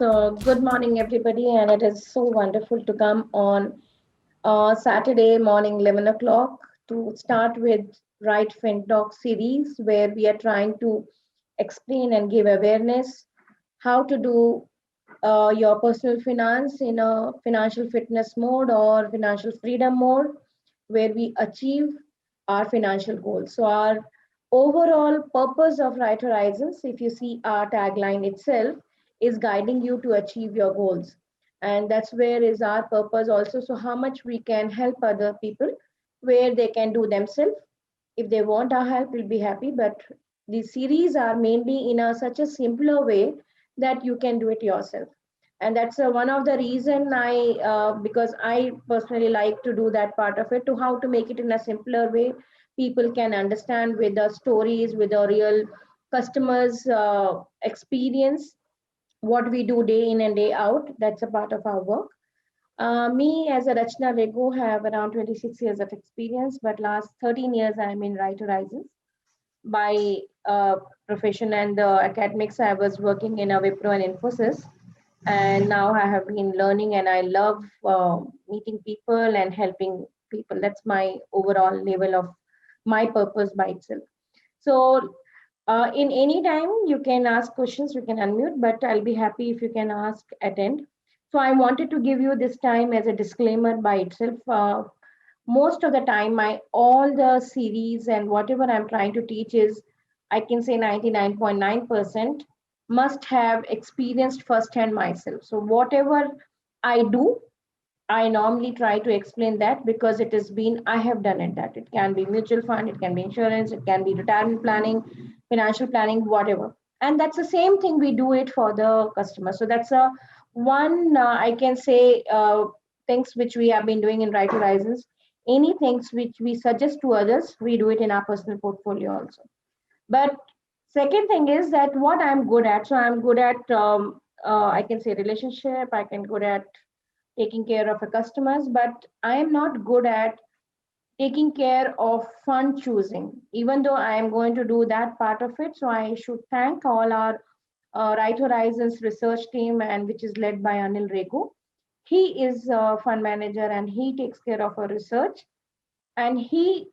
So, good morning, everybody, and it is so wonderful to come on Saturday morning, 11 o'clock, to start with Right Fin Talk series, where we are trying to explain and give awareness how to do your personal finance in a financial fitness mode or financial freedom mode, where we achieve our financial goals. So, our overall purpose of Right Horizons, if you see our tagline itself, is guiding you to achieve your goals. And that's where is our purpose also. So, how much we can help other people where they can do themselves. If they want our help, we'll be happy. But these series are mainly in a such a simpler way that you can do it yourself. And that's one of the reason because I personally like to do that part of it, to how to make it in a simpler way people can understand with the stories, with the real customers experience what we do day in and day out. That's a part of our work. Me as a Rachna Regu have around 26 years of experience, but last 13 years I'm in Right Horizons. By profession and academics, I was working in a Wipro and Infosys, and now I have been learning, and I love meeting people and helping people. That's my overall level of my purpose by itself. So in any time you can ask questions, you can unmute, but I'll be happy if you can ask at end. So I wanted to give you this time as a disclaimer by itself. Most of the time, my all the series and whatever I'm trying to teach is, I can say 99.9% must have experienced firsthand myself. So whatever I do, I normally try to explain that because it has been, I have done it. That it can be mutual fund, it can be insurance, it can be retirement planning, financial planning, whatever. And that's the same thing we do it for the customer. So that's a one, I can say, things which we have been doing in Right Horizons. Any things which we suggest to others, we do it in our personal portfolio also. But second thing is that what I'm good at. So I'm good at, I can say relationship, I can good at taking care of a customers, but I am not good at taking care of fund choosing, even though I am going to do that part of it. So I should thank all our Right Horizons research team, and which is led by Anil Regu. He is a fund manager and he takes care of our research, and he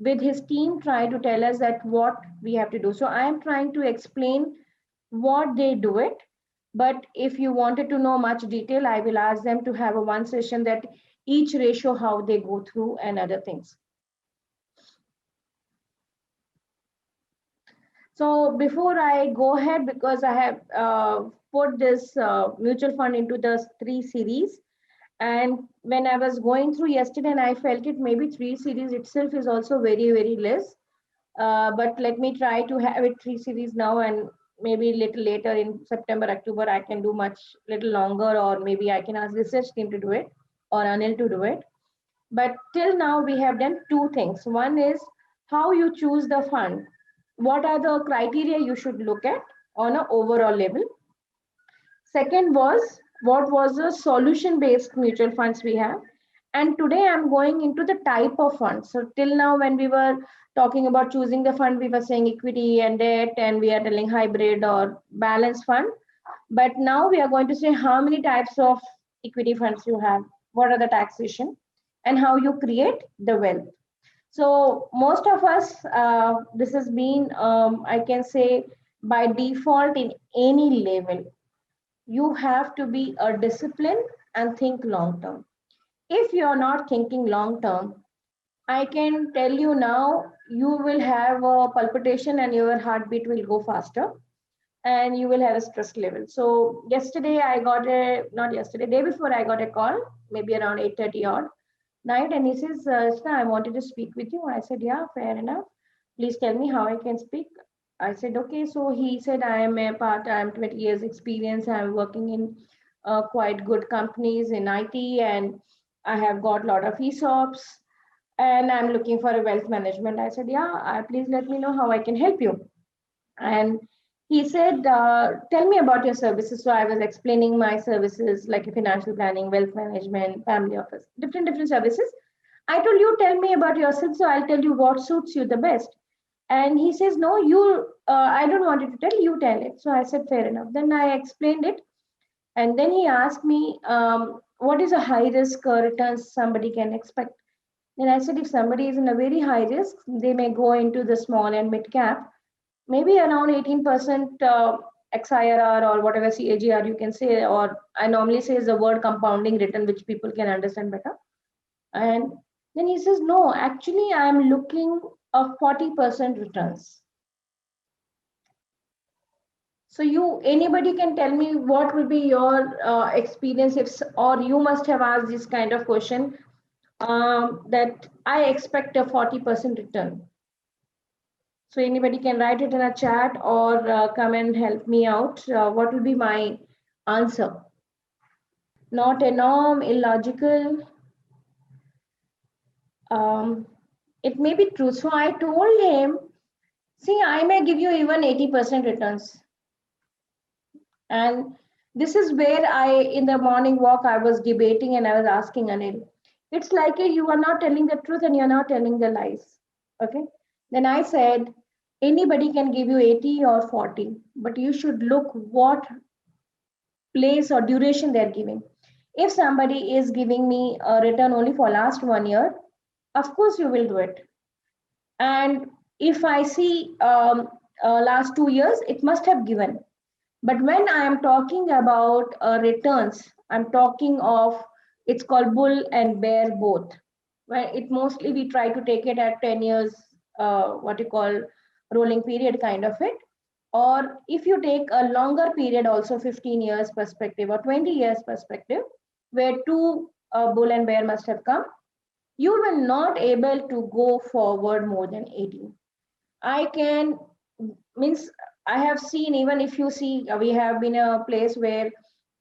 with his team try to tell us that what we have to do. So I am trying to explain what they do it, but if you wanted to know much detail, I will ask them to have a one session that each ratio how they go through and other things. So before I go ahead, because I have put this mutual fund into the three series, and when I was going through yesterday, and I felt it maybe three series itself is also very less. But let me try to have it three series now, and maybe a little later in September, October, I can do much little longer, or maybe I can ask research team to do it or Anil to do it. But till now, we have done two things. One is how you choose the fund. What are the criteria you should look at on an overall level? Second was what was the solution based mutual funds we have. And today I'm going into the type of funds. So till now, when we were talking about choosing the fund, we were saying equity and debt, and we are telling hybrid or balanced fund. But now we are going to say how many types of equity funds you have, what are the taxation, and how you create the wealth. So most of us, this has been, I can say, by default in any level, you have to be a discipline and think long term. If you're not thinking long term, I can tell you now, you will have a palpitation and your heartbeat will go faster, and you will have a stress level. So yesterday I got a, not yesterday, day before I got a call, maybe around 8:30 odd night, and he says, Sna, I wanted to speak with you. I said, yeah, fair enough. Please tell me how I can speak. I said, okay. So he said, I'm 20 years experience. I'm working in quite good companies in IT, and I have got a lot of ESOPs, and I'm looking for a wealth management. I said, yeah, please let me know how I can help you. And he said, tell me about your services. So I was explaining my services like financial planning, wealth management, family office, different services. I told you, tell me about yourself. So I'll tell you what suits you the best. And he says, no, I don't want you to tell, you tell it. So I said, fair enough. Then I explained it. And then he asked me, what is a high risk returns somebody can expect? Then I said, if somebody is in a very high risk, they may go into the small and mid cap, maybe around 18% XIRR or whatever CAGR you can say, or I normally say is the word compounding return, which people can understand better. And then he says, no, actually, I'm looking of 40% returns. So anybody can tell me what will be your experience if, or you must have asked this kind of question, that I expect a 40% return. So anybody can write it in a chat or come and help me out. What will be my answer? Not a norm, illogical. It may be true. So I told him, see, I may give you even 80% returns. And this is where in the morning walk, I was debating and I was asking Anil, it's like you are not telling the truth and you're not telling the lies. Okay. Then I said, anybody can give you 80 or 40, but you should look what place or duration they're giving. If somebody is giving me a return only for last 1 year, of course you will do it. And if I see last 2 years, it must have given. But when I am talking about returns, I'm talking of, it's called bull and bear both. Where it mostly we try to take it at 10 years, what you call rolling period kind of it. Or if you take a longer period, also 15 years perspective or 20 years perspective, where two bull and bear must have come, you will not able to go forward more than 18. I can means I have seen, even if you see, we have been a place where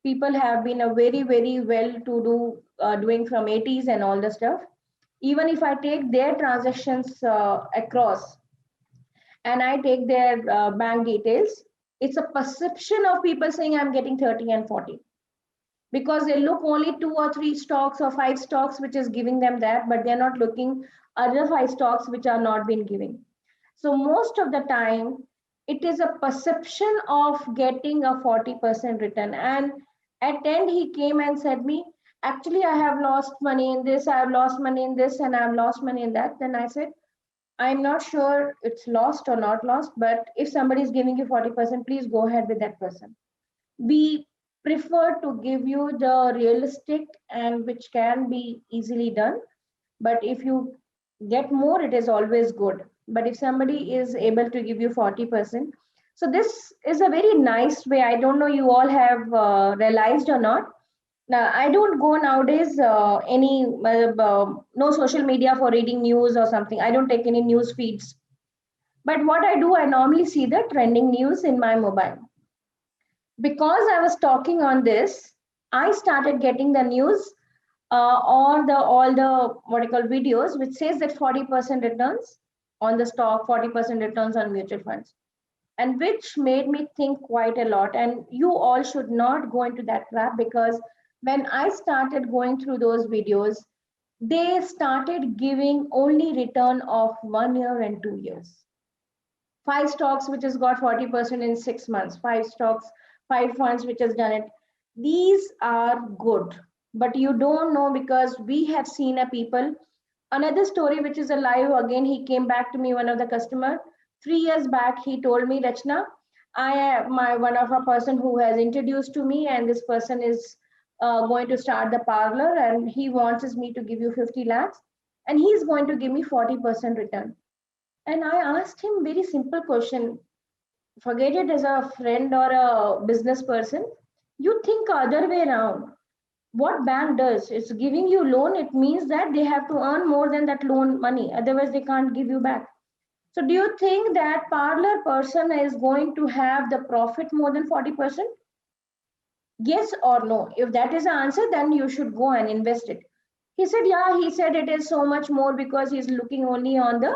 people have been a very well to do doing from 80s and all the stuff. Even if I take their transactions across and I take their bank details, it's a perception of people saying I'm getting 30 and 40 because they look only 2 or 3 stocks or 5 stocks which is giving them that, but they're not looking other 5 stocks which are not been giving. So most of the time, it is a perception of getting a 40% return. And at end, he came and said me, actually, I have lost money in this, I have lost money in this, and I have lost money in that. Then I said, I'm not sure it's lost or not lost, but if somebody is giving you 40%, please go ahead with that person. We prefer to give you the realistic and which can be easily done. But if you get more, it is always good. But if somebody is able to give you 40%, so this is a very nice way. I don't know you all have realized or not. Now, I don't go nowadays no social media for reading news or something. I don't take any news feeds. But what I do, I normally see the trending news in my mobile. Because I was talking on this, I started getting the news or all the what I call videos, which says that 40% returns on the stock, 40% returns on mutual funds, and which made me think quite a lot. And you all should not go into that trap, because when I started going through those videos, they started giving only return of 1 year and 2 years. 5 stocks which has got 40% in 6 months, 5 stocks, 5 funds which has done it. These are good, but you don't know, because we have seen a people. Another story which is alive again, he came back to me, one of the customer, 3 years back, he told me, Rachna, I am my one of a person who has introduced to me, and this person is going to start the parlor, and he wants me to give you 50 lakhs, and he's going to give me 40% return. And I asked him very simple question. Forget it as a friend or a business person. You think other way around. What bank does? It's giving you loan. It means that they have to earn more than that loan money. Otherwise, they can't give you back. So do you think that parlor person is going to have the profit more than 40%? Yes or no? If that is the answer, then you should go and invest it. He said, yeah, he said it is so much more because he's looking only on the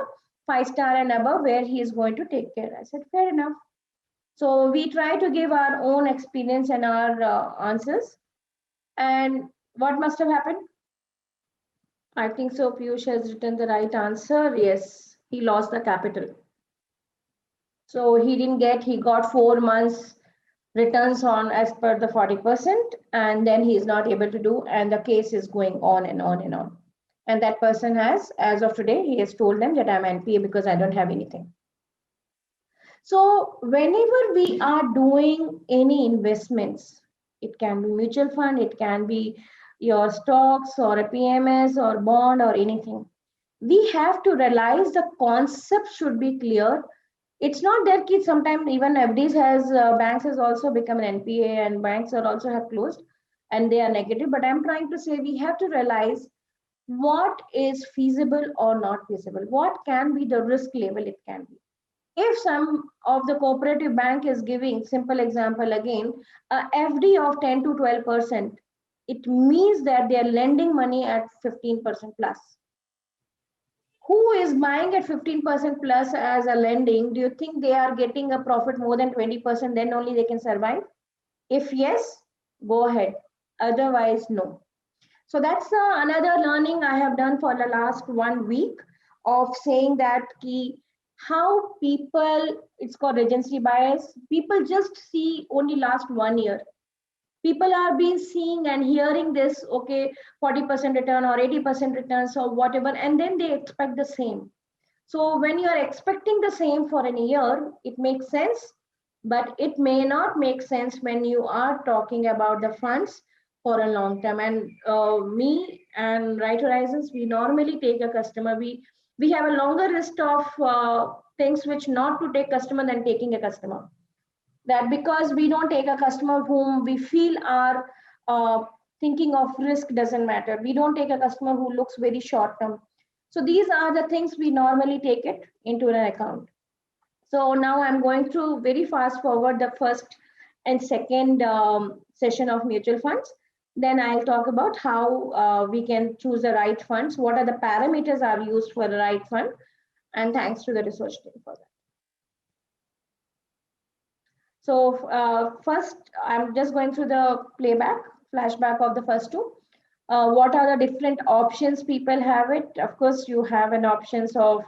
5 star and above where he is going to take care. I said, fair enough. So we try to give our own experience and our answers. And what must have happened? I think so. Piyush has written the right answer. Yes, he lost the capital. So he got 4 months returns on as per the 40%, and then he is not able to do, and the case is going on and on and on. And that person has, as of today, he has told them that I'm NPA because I don't have anything. So whenever we are doing any investments, it can be mutual fund, it can be your stocks or a PMS or bond or anything. We have to realize the concept should be clear. It's not that kids sometimes even FDs has banks has also become an NPA and banks are also have closed and they are negative. But I'm trying to say we have to realize what is feasible or not feasible. What can be the risk level it can be. If some of the cooperative bank is giving, simple example again, a FD of 10 to 12%, it means that they are lending money at 15% plus. Who is buying at 15% plus as a lending? Do you think they are getting a profit more than 20%? Then only they can survive? If yes, go ahead. Otherwise, no. So that's another learning I have done for the last 1 week of saying that key how people, it's called recency bias. People just see only last 1 year. People are being seeing and hearing this, okay, 40% return or 80% returns or whatever, and then they expect the same. So when you are expecting the same for a year, it makes sense, but it may not make sense when you are talking about the funds for a long term. And me and Right Horizons, we normally take a customer. We have a longer list of things which not to take customer than taking a customer. That because we don't take a customer whom we feel are thinking of risk doesn't matter. We don't take a customer who looks very short term. So these are the things we normally take it into an account. So now I'm going to very fast forward the first and second session of mutual funds. Then I'll talk about how we can choose the right funds, what are the parameters are used for the right fund, and thanks to the research team for that. So first, I'm just going through the flashback of the first two. What are the different options people have it? Of course, you have an options of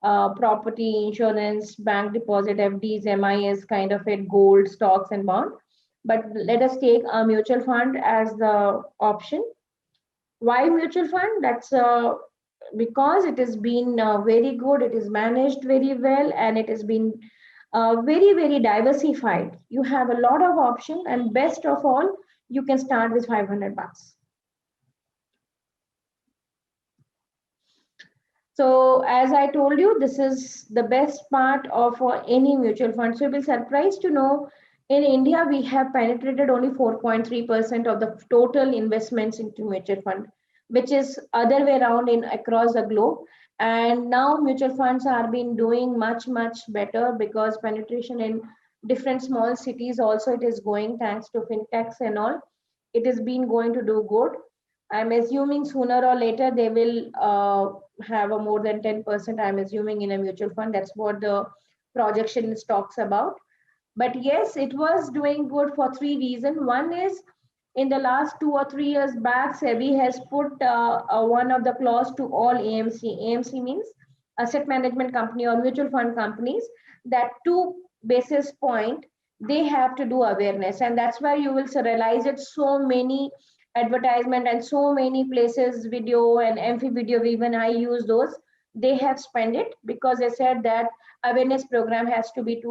property, insurance, bank deposit, FDs, MIS, kind of it, gold, stocks, and bond. But let us take a mutual fund as the option. Why mutual fund? That's because it has been very good, it is managed very well, and it has been very, very diversified. You have a lot of options, and best of all, you can start with 500 bucks. So as I told you, this is the best part of any mutual fund. So you'll be surprised to know in India, we have penetrated only 4.3% of the total investments into mutual fund, which is other way around in across the globe. And now mutual funds are been doing much, much better because penetration in different small cities also it is going thanks to fintechs and all. It has been going to do good. I'm assuming sooner or later they will have a more than 10%, I'm assuming, in a mutual fund. That's what the projection talks about. But yes, it was doing good for three reasons. One is in the last 2 or 3 years back, SEBI has put one of the clause to all AMC. AMC means asset management company or mutual fund companies that 2 basis point they have to do awareness, and that's why you will realize it so many advertisement and so many places video and MF video, even I use those, they have spent it because they said that awareness program has to be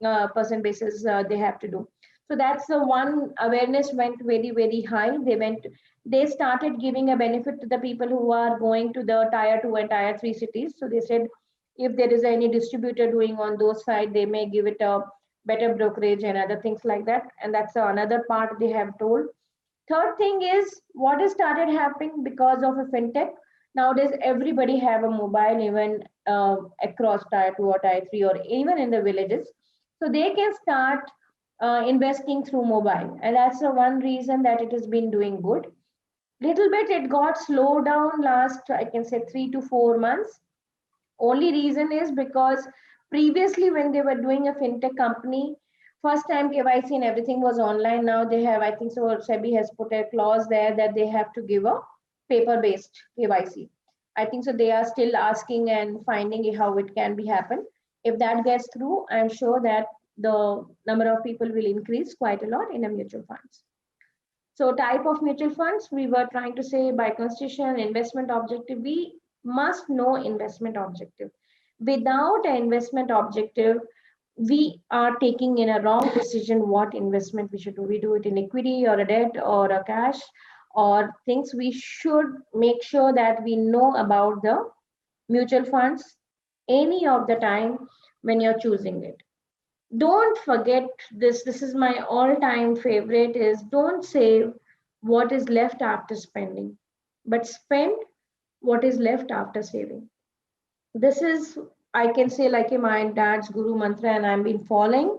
2% basis they have to do. So that's the one. Awareness went very, very high. They started giving a benefit to the people who are going to the tier 2 and tier 3 cities. So they said if there is any distributor doing on those side, they may give it a better brokerage and other things like that, and that's another part they have told. Third thing is what has started happening because of a fintech. Nowadays, everybody have a mobile, even across tier 2 or tier 3 or even in the villages. So they can start investing through mobile. And that's the one reason that it has been doing good. Little bit it got slowed down last, I can say, 3 to 4 months. Only reason is because previously when they were doing a fintech company, first time KYC and everything was online. Now they have, I think so, SEBI has put a clause there that they have to give a paper-based KYC. I think so they are still asking and finding how it can be happen. If that gets through, I'm sure that the number of people will increase quite a lot in a mutual funds. So type of mutual funds, we were trying to say by constitution, investment objective, we must know investment objective. Without an investment objective, we are taking in a wrong decision what investment we should do. We do it in equity or a debt or a cash or things. We should make sure that we know about the mutual funds any of the time when you're choosing it. Don't forget this. This is my all-time favorite is don't save what is left after spending, but spend what is left after saving. This is, I can say, like my dad's guru mantra, and I've been following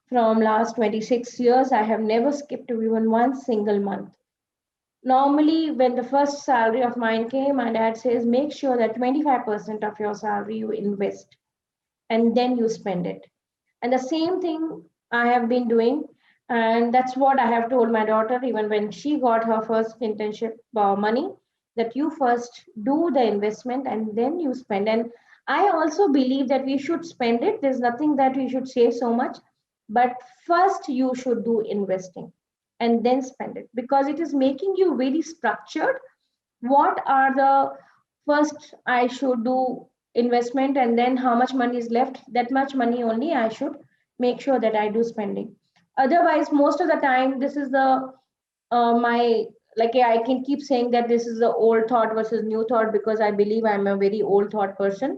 from last 26 years. I have never skipped even one single month. Normally, when the first salary of mine came, my dad says, make sure that 25% of your salary you invest and then you spend it. And the same thing I have been doing. And that's what I have told my daughter, even when she got her first internship money, that you first do the investment and then you spend. And I also believe that we should spend it. There's nothing that we should save so much, but first you should do investing and then spend it because it is making you very structured. What are the first I should do investment and then how much money is left, that much money only I should make sure that I do spending. Otherwise, most of the time, this is the my like I can keep saying that this is the old thought versus new thought because I believe I'm a very old thought person.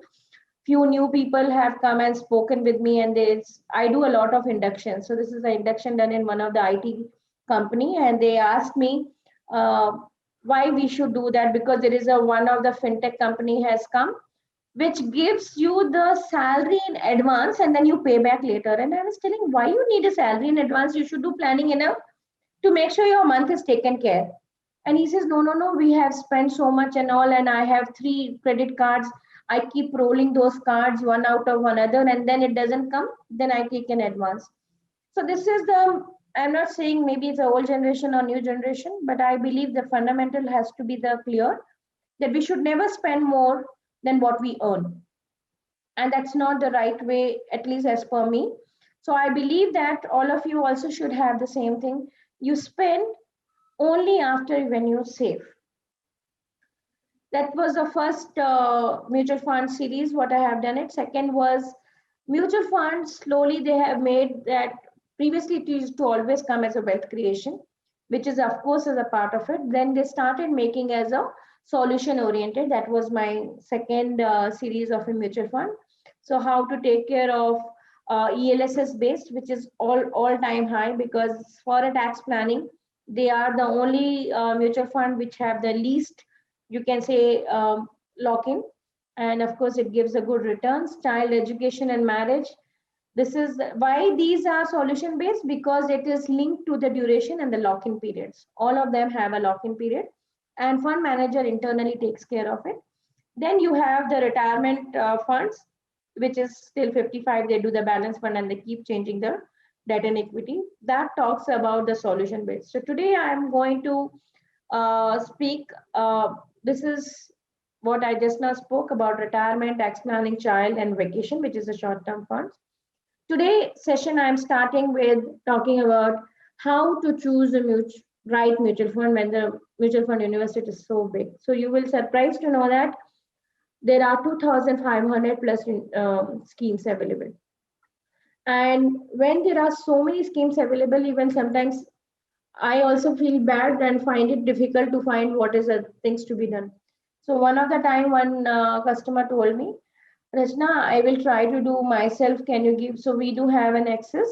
Few new people have come and spoken with me, and there's I do a lot of induction. So this is an induction done in one of the IT company, and they asked me uh, why we should do that because there is a one of the fintech company has come which gives you the salary in advance and then you pay back later. And I was telling why you need a salary in advance, you should do planning enough to make sure your month is taken care. And he says, no, no, no, we have spent so much and all, and I have 3 credit cards. I keep rolling those cards one out of another, and then it doesn't come, then I take an advance. So this is the, I'm not saying maybe it's the old generation or new generation, but I believe the fundamental has to be the clear that we should never spend more than what we earn. And that's not the right way, at least as per me. So I believe that all of you also should have the same thing. You spend only after when you save. That was the first mutual fund series what I have done it. Second was mutual funds. Slowly they have made that, previously it used to always come as a wealth creation, which is of course as a part of it. Then they started making as a solution oriented. That was my second series of a mutual fund. So how to take care of ELSS based, which is all time high because for a tax planning, they are the only mutual fund which have the least, you can say, lock in. And of course, it gives a good returns. Child education and marriage. This is why these are solution based because it is linked to the duration and the lock in periods. All of them have a lock in period, and fund manager internally takes care of it. Then you have the retirement funds, which is still 55. They do the balance fund and they keep changing the debt and equity. That talks about the solution based. So today I am going to speak. This is what I just now spoke about: retirement, tax planning, child, and vacation, which is the short-term funds. Today session I am starting with talking about how to choose a right mutual fund when the mutual fund universe is so big. So you will surprised to know that there are 2,500 plus schemes available. And when there are so many schemes available, even sometimes I also feel bad and find it difficult to find what is the things to be done. So one of the time, one customer told me, Rachna, I will try to do myself. Can you give? So we do have an access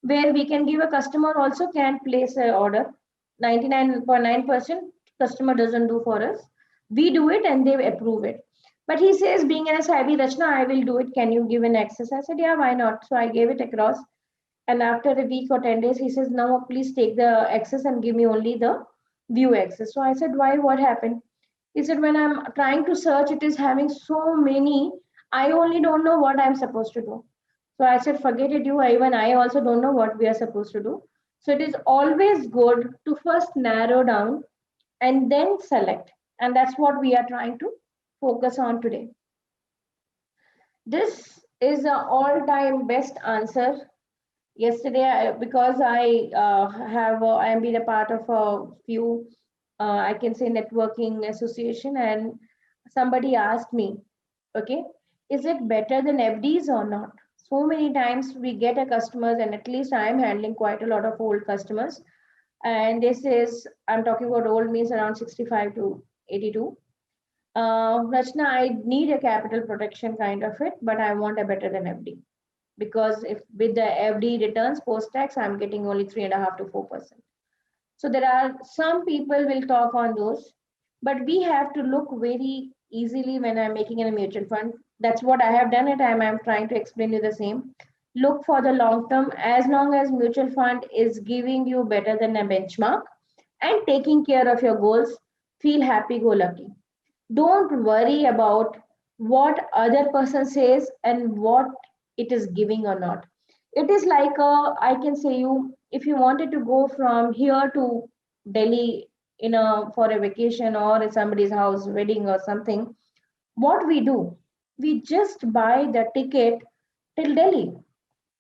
where we can give a customer also can place an order. 99.9% customer doesn't do for us. We do it and they approve it. But he says, being an SIB, Rachna, I will do it. Can you give an access? I said, yeah, why not? So I gave it across. And after a week or 10 days, he says, no, please take the access and give me only the view access. So I said, why? What happened? He said, when I'm trying to search, it is having so many. I only don't know what I'm supposed to do. So I said, forget it, you. Even I also don't know what we are supposed to do. So it is always good to first narrow down and then select. And that's what we are trying to focus on today. This is the all-time best answer Yesterday, because I am been a part of a few, I can say, networking association, and somebody asked me, okay, is it better than FDs or not? So many times we get a customers, and at least I am handling quite a lot of old customers, and this is, I'm talking about old means around 65 to 82. Rachna, I need a capital protection kind of it, but I want a better than FD, because if with the FD returns post tax, I'm getting only 3.5 to 4%. So there are some people will talk on those, but we have to look very easily when I'm making in a mutual fund. That's what I have done. I'm trying to explain you the same. Look for the long term. As long as mutual fund is giving you better than a benchmark and taking care of your goals, feel happy go lucky. Don't worry about what other person says and what it is giving or not. It is like I can say you, if you wanted to go from here to Delhi in a for a vacation or in somebody's house wedding or something, what we do, we just buy the ticket till Delhi.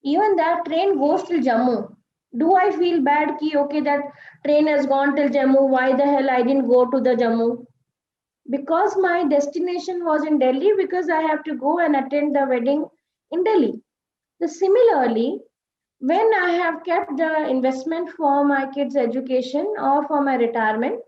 Even that train goes till Jammu. Do I feel bad ki okay, that train has gone till Jammu, why the hell I didn't go to the Jammu? Because my destination was in Delhi, because I have to go and attend the wedding in Delhi. So similarly, when I have kept the investment for my kids' education or for my retirement,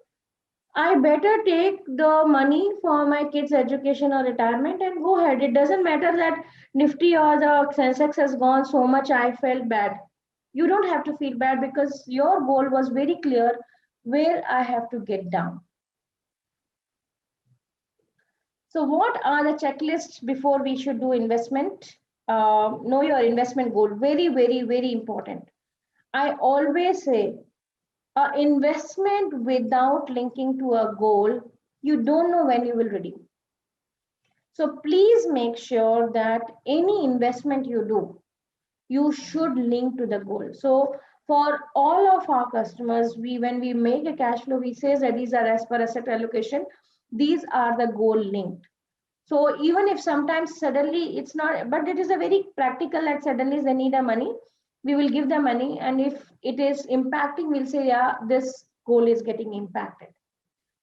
I better take the money for my kids' education or retirement and go ahead. It doesn't matter that Nifty or the Sensex has gone so much, I felt bad. You don't have to feel bad because your goal was very clear where I have to get down. So what are the checklists before we should do investment? Know your investment goal. Very, very, very important. I always say, investment without linking to a goal, you don't know when you will redeem. So please make sure that any investment you do, you should link to the goal. So for all of our customers, we when we make a cash flow, we say that these are as per asset allocation. These are the goal linked. So even if sometimes suddenly it's not, but it is a very practical, like suddenly they need a money, we will give the money. And if it is impacting, we'll say, yeah, this goal is getting impacted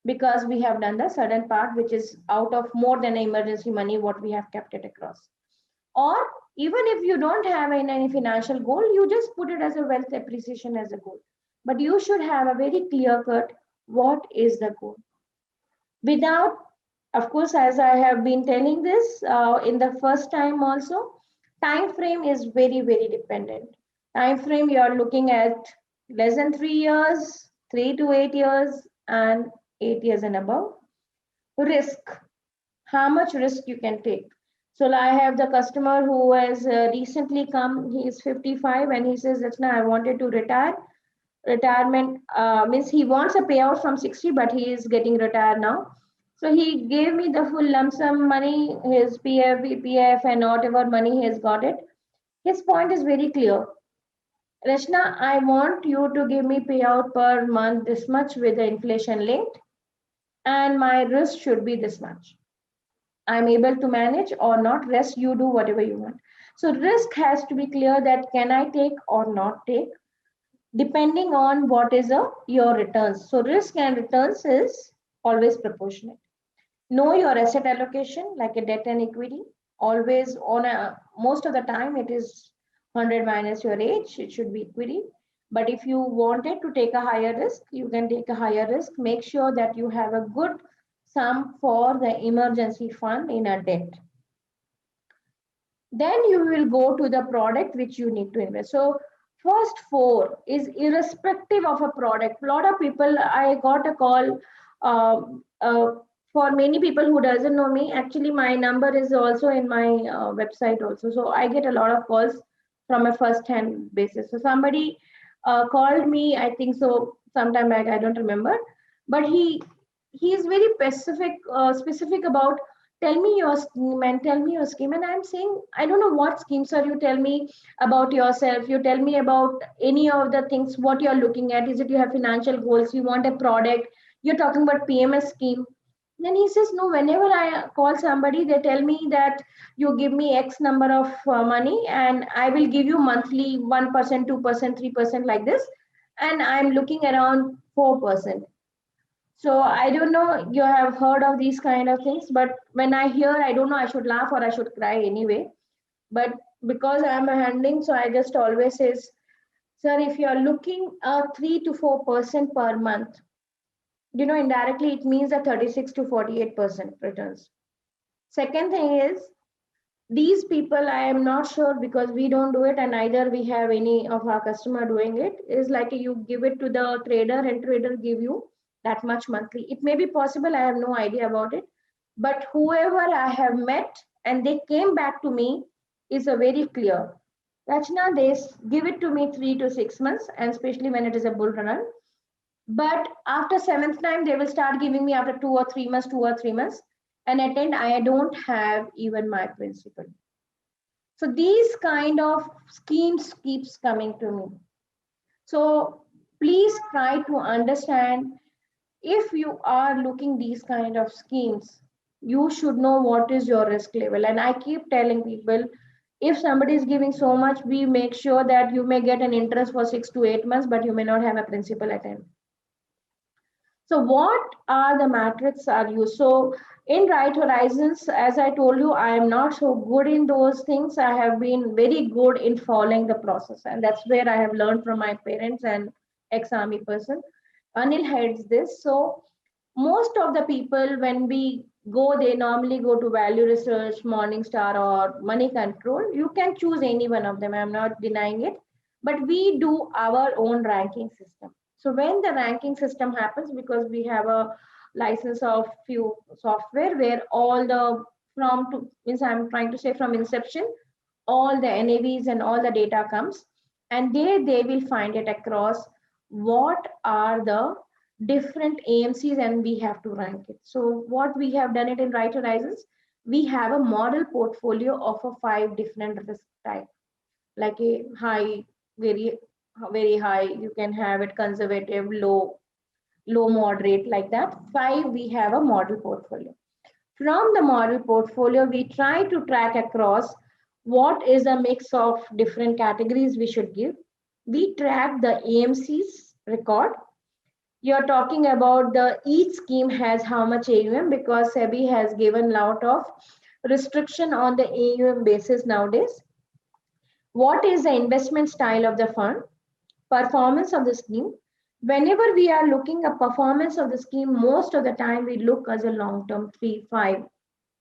because we have done the sudden part, which is out of more than emergency money, what we have kept it across. Or even if you don't have any financial goal, you just put it as a wealth appreciation as a goal. But you should have a very clear cut, what is the goal? Without, of course, as I have been telling this in the first time also, time frame is very, very dependent. Time frame, you are looking at less than 3 years, 3 to 8 years, and 8 years and above. Risk, how much risk you can take. So I have the customer who has recently come, he is 55 and he says, that's now I wanted to retire. Retirement means he wants a payout from 60, but he is getting retired now. So he gave me the full lump sum money, his PF, EPF, and whatever money he has got it. His point is very clear. Rachna, I want you to give me payout per month this much with the inflation linked, and my risk should be this much. I'm able to manage or not. Rest, you do whatever you want. So risk has to be clear, that can I take or not take, depending on what is your returns. So risk and returns is always proportionate. Know your asset allocation, like a debt and equity. Always on a, most of the time it is 100 minus your age, it should be equity. But if you wanted to take a higher risk, you can take a higher risk. Make sure that you have a good sum for the emergency fund in a debt. Then you will go to the product which you need to invest. So first four is irrespective of a product. A lot of people, I got a call for many people who doesn't know me. Actually, my number is also in my website also. So I get a lot of calls from a first-hand basis. So somebody called me, I think so, sometime back, I don't remember, but he is very specific about, tell me your scheme and tell me your scheme. And I'm saying, I don't know what schemes are you, tell me about yourself. You tell me about any of the things, what you're looking at. Is it you have financial goals? You want a product? You're talking about PMS scheme. Then he says, no, whenever I call somebody, they tell me that you give me X number of money and I will give you monthly 1%, 2%, 3% like this. And I'm looking around 4%. So I don't know, you have heard of these kind of things, but when I hear, I don't know, I should laugh or I should cry anyway. But because I'm a handling, so I just always says, sir, if you're looking 3 to 4% per month, indirectly it means that 36 to 48% returns. Second thing is, these people, I am not sure because we don't do it and neither we have any of our customer doing it, is like you give it to the trader and trader give you that much monthly. It may be possible, I have no idea about it. But whoever I have met and they came back to me is a very clear. Rachna, they give it to me 3 to 6 months, and especially when it is a bull run. But after seventh time, they will start giving me after 2 or 3 months, 2 or 3 months. And at end, I don't have even my principal. So these kind of schemes keeps coming to me. So please try to understand, if you are looking these kind of schemes, you should know what is your risk level. And I keep telling people, if somebody is giving so much, we make sure that you may get an interest for 6 to 8 months, but you may not have a principal at end. So what are the metrics are used? So in Right Horizons, as I told you, I am not so good in those things. I have been very good in following the process. And that's where I have learned from my parents and ex-army person. Anil heads this. So most of the people, when we go, they normally go to Value Research, Morningstar, or Money Control. You can choose any one of them. I'm not denying it. But we do our own ranking system. So when the ranking system happens, because we have a license of few software where all the from to means I'm trying to say from inception, all the NAVs and all the data comes, and they will find it across what are the different AMCs and we have to rank it. So what we have done it in Right Horizons, we have a model portfolio of a 5 different risk type, like a high, very very high, you can have it conservative, low moderate, like that. 5, we have a model portfolio. From the model portfolio, we try to track across what is a mix of different categories we should give. We track the AMC's record. You're talking about the each scheme has how much AUM, because SEBI has given lot of restriction on the AUM basis nowadays. What is the investment style of the fund? Performance of the scheme. Whenever we are looking at performance of the scheme, most of the time we look as a long-term 3, 5,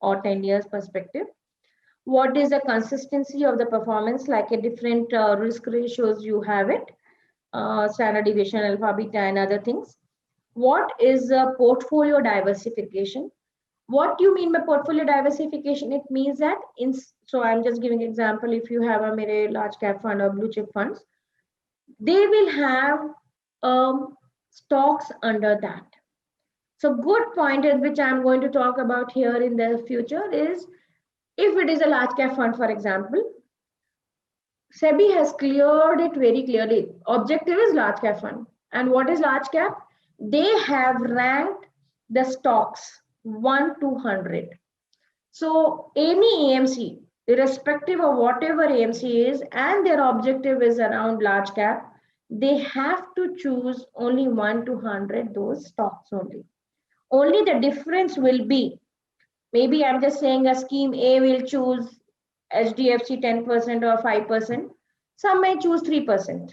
or 10 years perspective. What is the consistency of the performance, like a different risk ratios you have it, standard deviation, alpha, beta, and other things. What is the portfolio diversification? What do you mean by portfolio diversification? It means that so I'm just giving example. If you have a very large cap fund or blue chip funds, they will have stocks under that. So good point is, which I'm going to talk about here in the future, is if it is a large cap fund, for example, SEBI has cleared it very clearly. Objective is large cap fund. And what is large cap? They have ranked the stocks 1 to 100. So any AMC, irrespective of whatever AMC is, and their objective is around large cap, they have to choose only 1 to 100 those stocks only. Only the difference will be, maybe I'm just saying a scheme A will choose HDFC 10% or 5%. Some may choose 3%.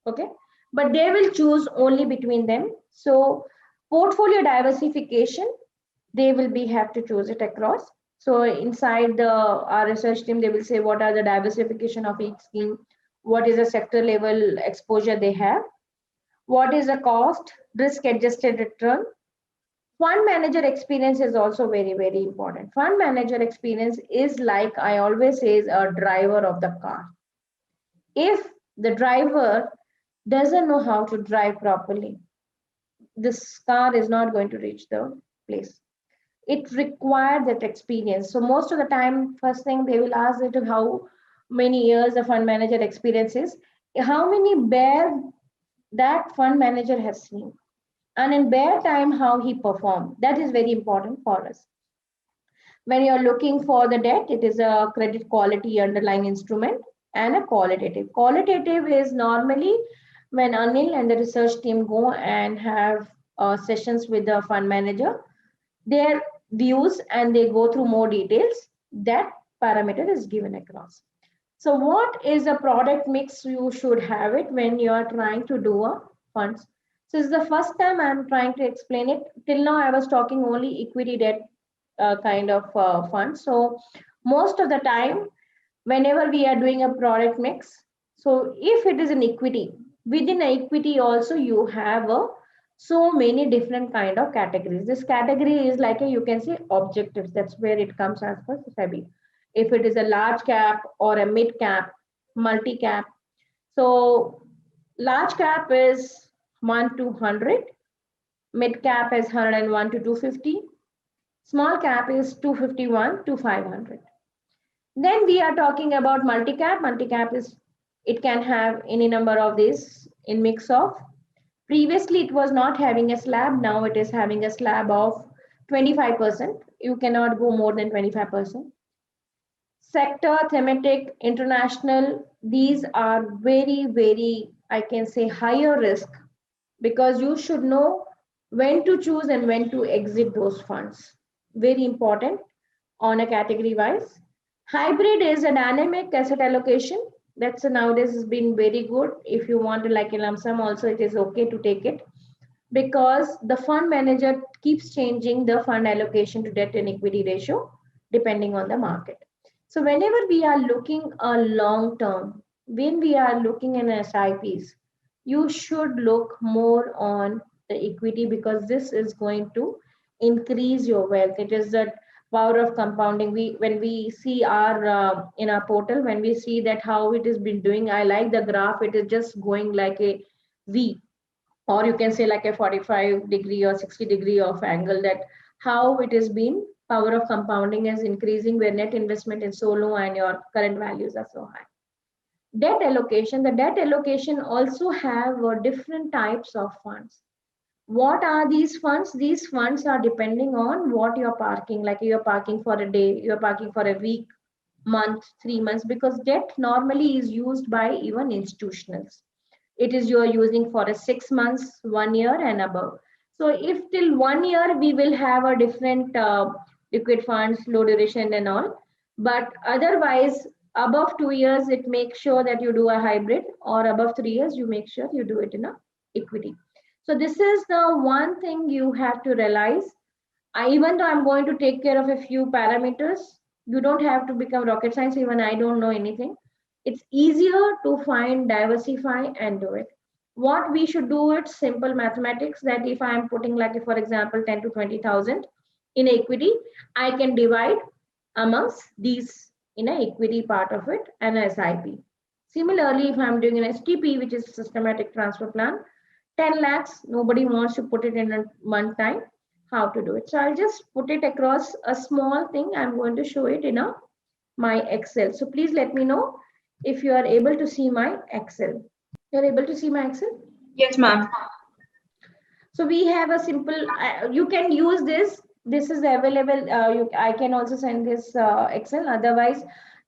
Okay. But they will choose only between them. So portfolio diversification, they will have to choose it across. So inside our research team, they will say what are the diversification of each scheme, what is the sector level exposure they have, what is the cost, risk adjusted return. Fund manager experience is also very, very important. Fund manager experience is, like I always say, is a driver of the car. If the driver doesn't know how to drive properly, this car is not going to reach the place. It required that experience. So most of the time, first thing they will ask it, how many years the fund manager experience is, how many bear that fund manager has seen. and in bare time how he performed. That is very important for us. When you're looking for the debt, it is a credit quality underlying instrument and a qualitative. Qualitative is normally when Anil and the research team go and have sessions with the fund manager, their views, and they go through more details. That parameter is given across. So what is a product mix you should have it when you are trying to do a funds? So this is the first time I'm trying to explain it. Till now I was talking only equity debt kind of fund. So most of the time, whenever we are doing a product mix, so if it is an equity, within equity also you have a so many different kind of categories. This category is like a, you can say objectives. That's where it comes as per SEBI. If it is a large cap or a mid cap, multi cap. So large cap is 1 to 100, mid cap is 101 to 250, small cap is 251 to 500. Then we are talking about multi-cap. Multi-cap is, it can have any number of these in mix of. Previously, it was not having a slab. Now it is having a slab of 25%. You cannot go more than 25%. Sector, thematic, international, these are very, very, I can say, higher risk, because you should know when to choose and when to exit those funds. Very important on a category wise. Hybrid is a dynamic asset allocation. That's nowadays has been very good. If you want to like a lump sum also, it is okay to take it, because the fund manager keeps changing the fund allocation to debt and equity ratio depending on the market. So whenever we are looking a long term, when we are looking in SIPs, you should look more on the equity, because this is going to increase your wealth. It is that power of compounding. We, when we see our in our portal, when we see that how it has been doing, I like the graph. It is just going like a V, or you can say like a 45-degree or 60-degree of angle, that how it has been, power of compounding is increasing where net investment is so low and your current values are so high. Debt allocation, the debt allocation also have different types of funds. What are these funds? These funds are depending on what you're parking, like you're parking for a day, you're parking for a week, month, 3 months, because debt normally is used by even institutionals. It is you are using for a 6 months, 1 year and above. So if till 1 year we will have a different liquid funds, low duration and all, but otherwise above 2 years, it makes sure that you do a hybrid, or above 3 years, you make sure you do it in a equity. So this is the one thing you have to realize. Even though I'm going to take care of a few parameters, you don't have to become rocket science. Even I don't know anything. It's easier to find, diversify, and do it. What we should do, it's simple mathematics, that if I'm putting like, for example, 10 to 20,000 in equity, I can divide amongst these in a equity part of it and a SIP. Similarly, if I'm doing an STP, which is systematic transfer plan, 10 lakhs, nobody wants to put it in a one time. How to do it? So I'll just put it across a small thing. I'm going to show it in my Excel. So please let me know if you are able to see my Excel. You're able to see my Excel? Yes, ma'am. So we have a simple, you can use this. This is available. I can also send this Excel. Otherwise,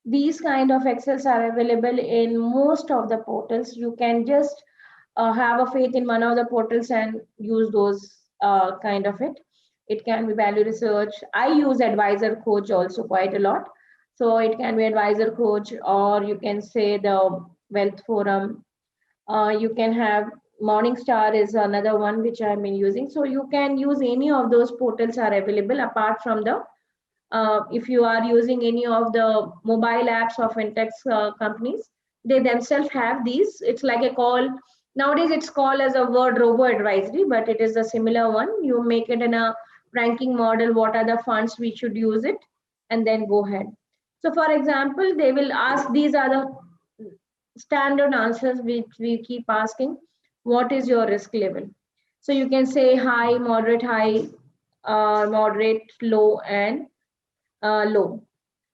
these kind of Excels are available in most of the portals. You can just have a faith in one of the portals and use those kind of it. It can be Value Research. I use Advisor Coach also quite a lot. So it can be Advisor Coach, or you can say the Wealth Forum. You can have Morningstar is another one which I've been using. So you can use any of those portals are available, apart from the if you are using any of the mobile apps of fintech companies, they themselves have these. It's like a call. Nowadays, it's called as a word robo advisory, but it is a similar one. You make it in a ranking model. What are the funds we should use it, and then go ahead. So, for example, they will ask, these are the standard answers which we keep asking. What is your risk level? So you can say high, moderate, low, and low.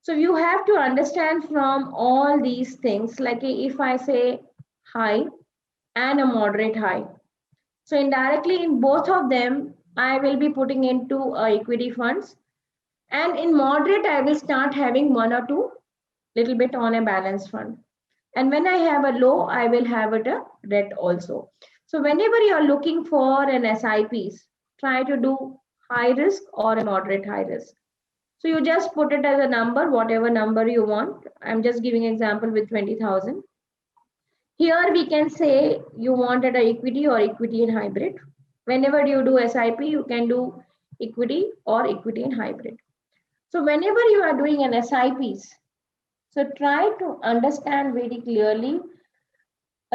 So you have to understand from all these things, like if I say high and a moderate high, So indirectly in both of them, I will be putting into equity funds. And in moderate, I will start having one or two little bit on a balanced fund. And when I have a low, I will have it a red also. So whenever you are looking for an SIPs, try to do high risk or a moderate high risk. So you just put it as a number, whatever number you want. I'm just giving example with 20,000. Here we can say you wanted a equity or equity in hybrid. Whenever you do SIP, you can do equity or equity in hybrid. So whenever you are doing an SIPs, so try to understand very clearly.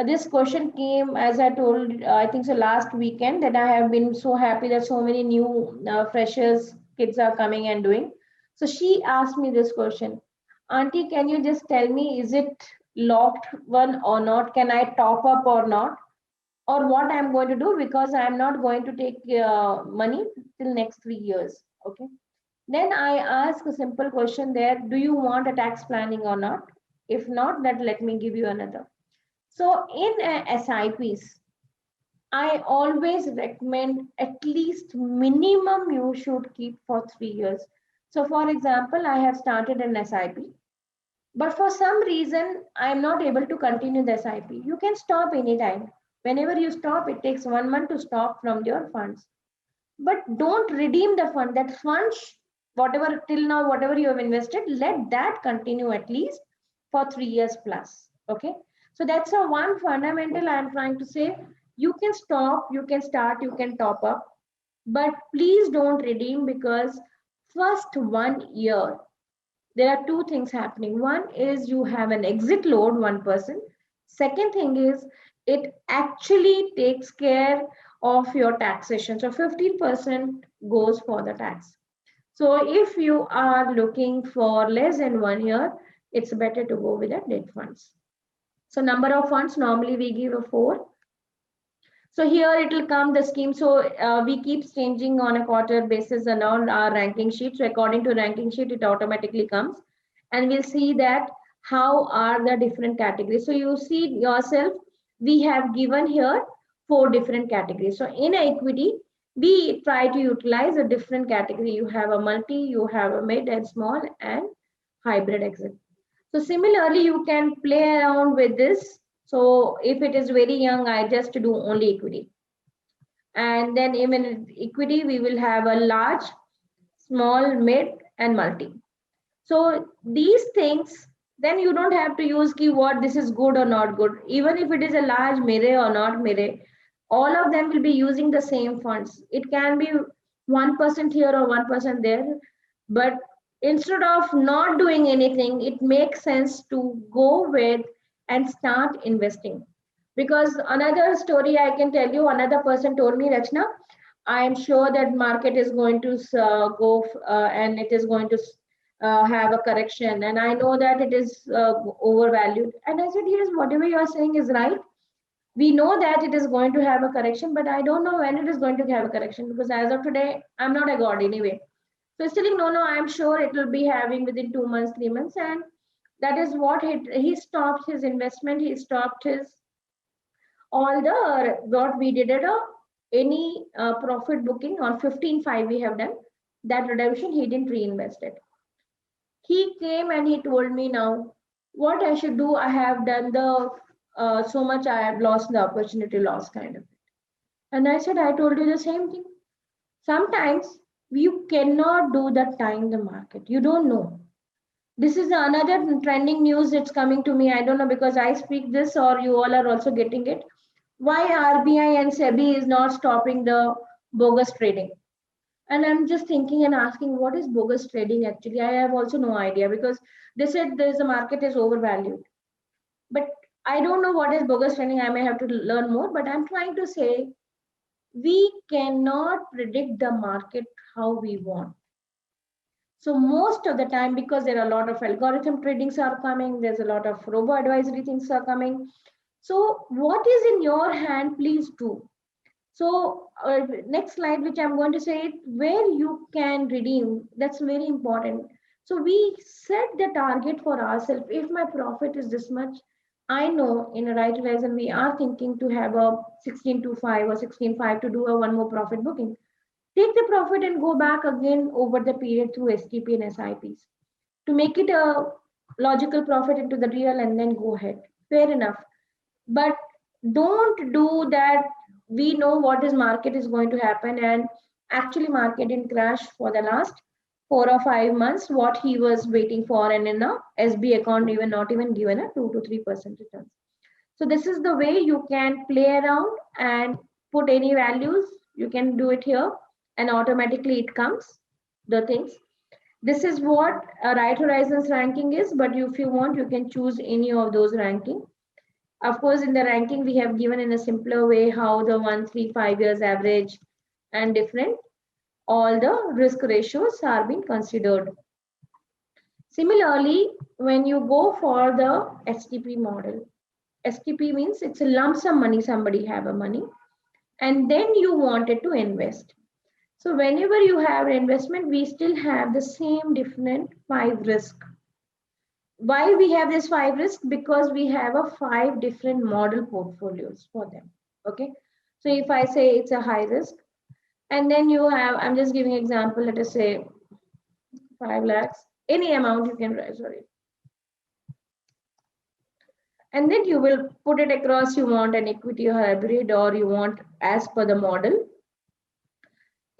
This question came as I told, I think so last weekend, that I have been so happy that so many new freshers kids are coming and doing. So she asked me this question, Auntie, can you just tell me, is it locked one or not? Can I top up or not? Or what I'm going to do, because I'm not going to take money till next 3 years. Okay. Then I ask a simple question there, do you want a tax planning or not? If not, that let me give you another. So in SIPs, I always recommend at least minimum you should keep for 3 years. So for example, I have started an SIP, but for some reason I'm not able to continue the SIP. You can stop anytime. Whenever you stop, it takes 1 month to stop from your funds. But don't redeem the fund. That fund, whatever till now, whatever you have invested, let that continue at least for 3 years plus. Okay. So that's a one fundamental I'm trying to say. You can stop, you can start, you can top up, but please don't redeem, because first 1 year there are two things happening. One is you have an exit load, 1%. Second thing is it actually takes care of your taxation. So 15% goes for the tax. So if you are looking for less than 1 year, it's better to go with the debt funds. So number of funds, normally we give a 4. So here it will come the scheme. So we keep changing on a quarter basis around our ranking sheet. So according to ranking sheet, it automatically comes, and we'll see that how are the different categories. So you see yourself, we have given here 4 different categories. So in equity, we try to utilize a different category. You have a multi, you have a mid and small, and hybrid exit. So similarly, you can play around with this. So if it is very young, I just do only equity. And then even in equity, we will have a large, small, mid, and multi. So these things, then you don't have to use keyword, this is good or not good. Even if it is a large mere or not mere, all of them will be using the same funds. It can be 1% here or 1% there, but instead of not doing anything, it makes sense to go with and start investing. Because another story I can tell you, another person told me, Rachna, I am sure that market is going to go and it is going to have a correction, and I know that it is overvalued. And I said, yes, whatever you are saying is right. We know that it is going to have a correction, but I don't know when it is going to have a correction, because as of today, I'm not a god anyway. So he's telling, no, I'm sure it will be having within 2 months, 3 months. And that is what he stopped his investment. He stopped his all the what we did at any profit booking on 15/5 we have done. That redemption, he didn't reinvest it. He came and he told me, now what I should do. I have done the so much, I have lost the opportunity loss kind of. And I said, I told you the same thing. Sometimes you cannot do the time the market. You don't know. This is another trending news that's coming to me. I don't know, because I speak this or you all are also getting it. Why RBI and SEBI is not stopping the bogus trading? And I'm just thinking and asking, what is bogus trading actually? I have also no idea, because they said there's a market is overvalued. But I don't know what is bogus trading. I may have to learn more, but I'm trying to say we cannot predict the market how we want. So most of the time, because there are a lot of algorithm tradings are coming, there's a lot of robo advisory things are coming. So what is in your hand, please do. So next slide, which I'm going to say, where you can redeem, that's very important. So we set the target for ourselves. If my profit is this much, I know in a right horizon we are thinking to have a 16.25 or 16.5 to do a one more profit booking. Take the profit and go back again over the period through STP and SIPs to make it a logical profit into the real and then go ahead. Fair enough. But don't do that. We know what is market is going to happen, and actually market didn't crash for the last 4 or 5 months what he was waiting for, and in a SB account even not even given a 2 to 3% returns. So this is the way you can play around and put any values. You can do it here and automatically it comes the things. This is what a right horizons ranking is, but if you want, you can choose any of those ranking. Of course, in the ranking, we have given in a simpler way how the 1, 3, 5 years average and different, all the risk ratios are being considered. Similarly, when you go for the STP model, STP means it's a lump sum money, somebody have a money, and then you wanted to invest. So whenever you have investment, we still have the same different 5 risk. Why we have this 5 risk? Because we have a 5 different model portfolios for them. Okay. So if I say it's a high risk, and then you have, I'm just giving example, let us say 5 lakhs, any amount you can raise, sorry. And then you will put it across, you want an equity hybrid or you want as per the model.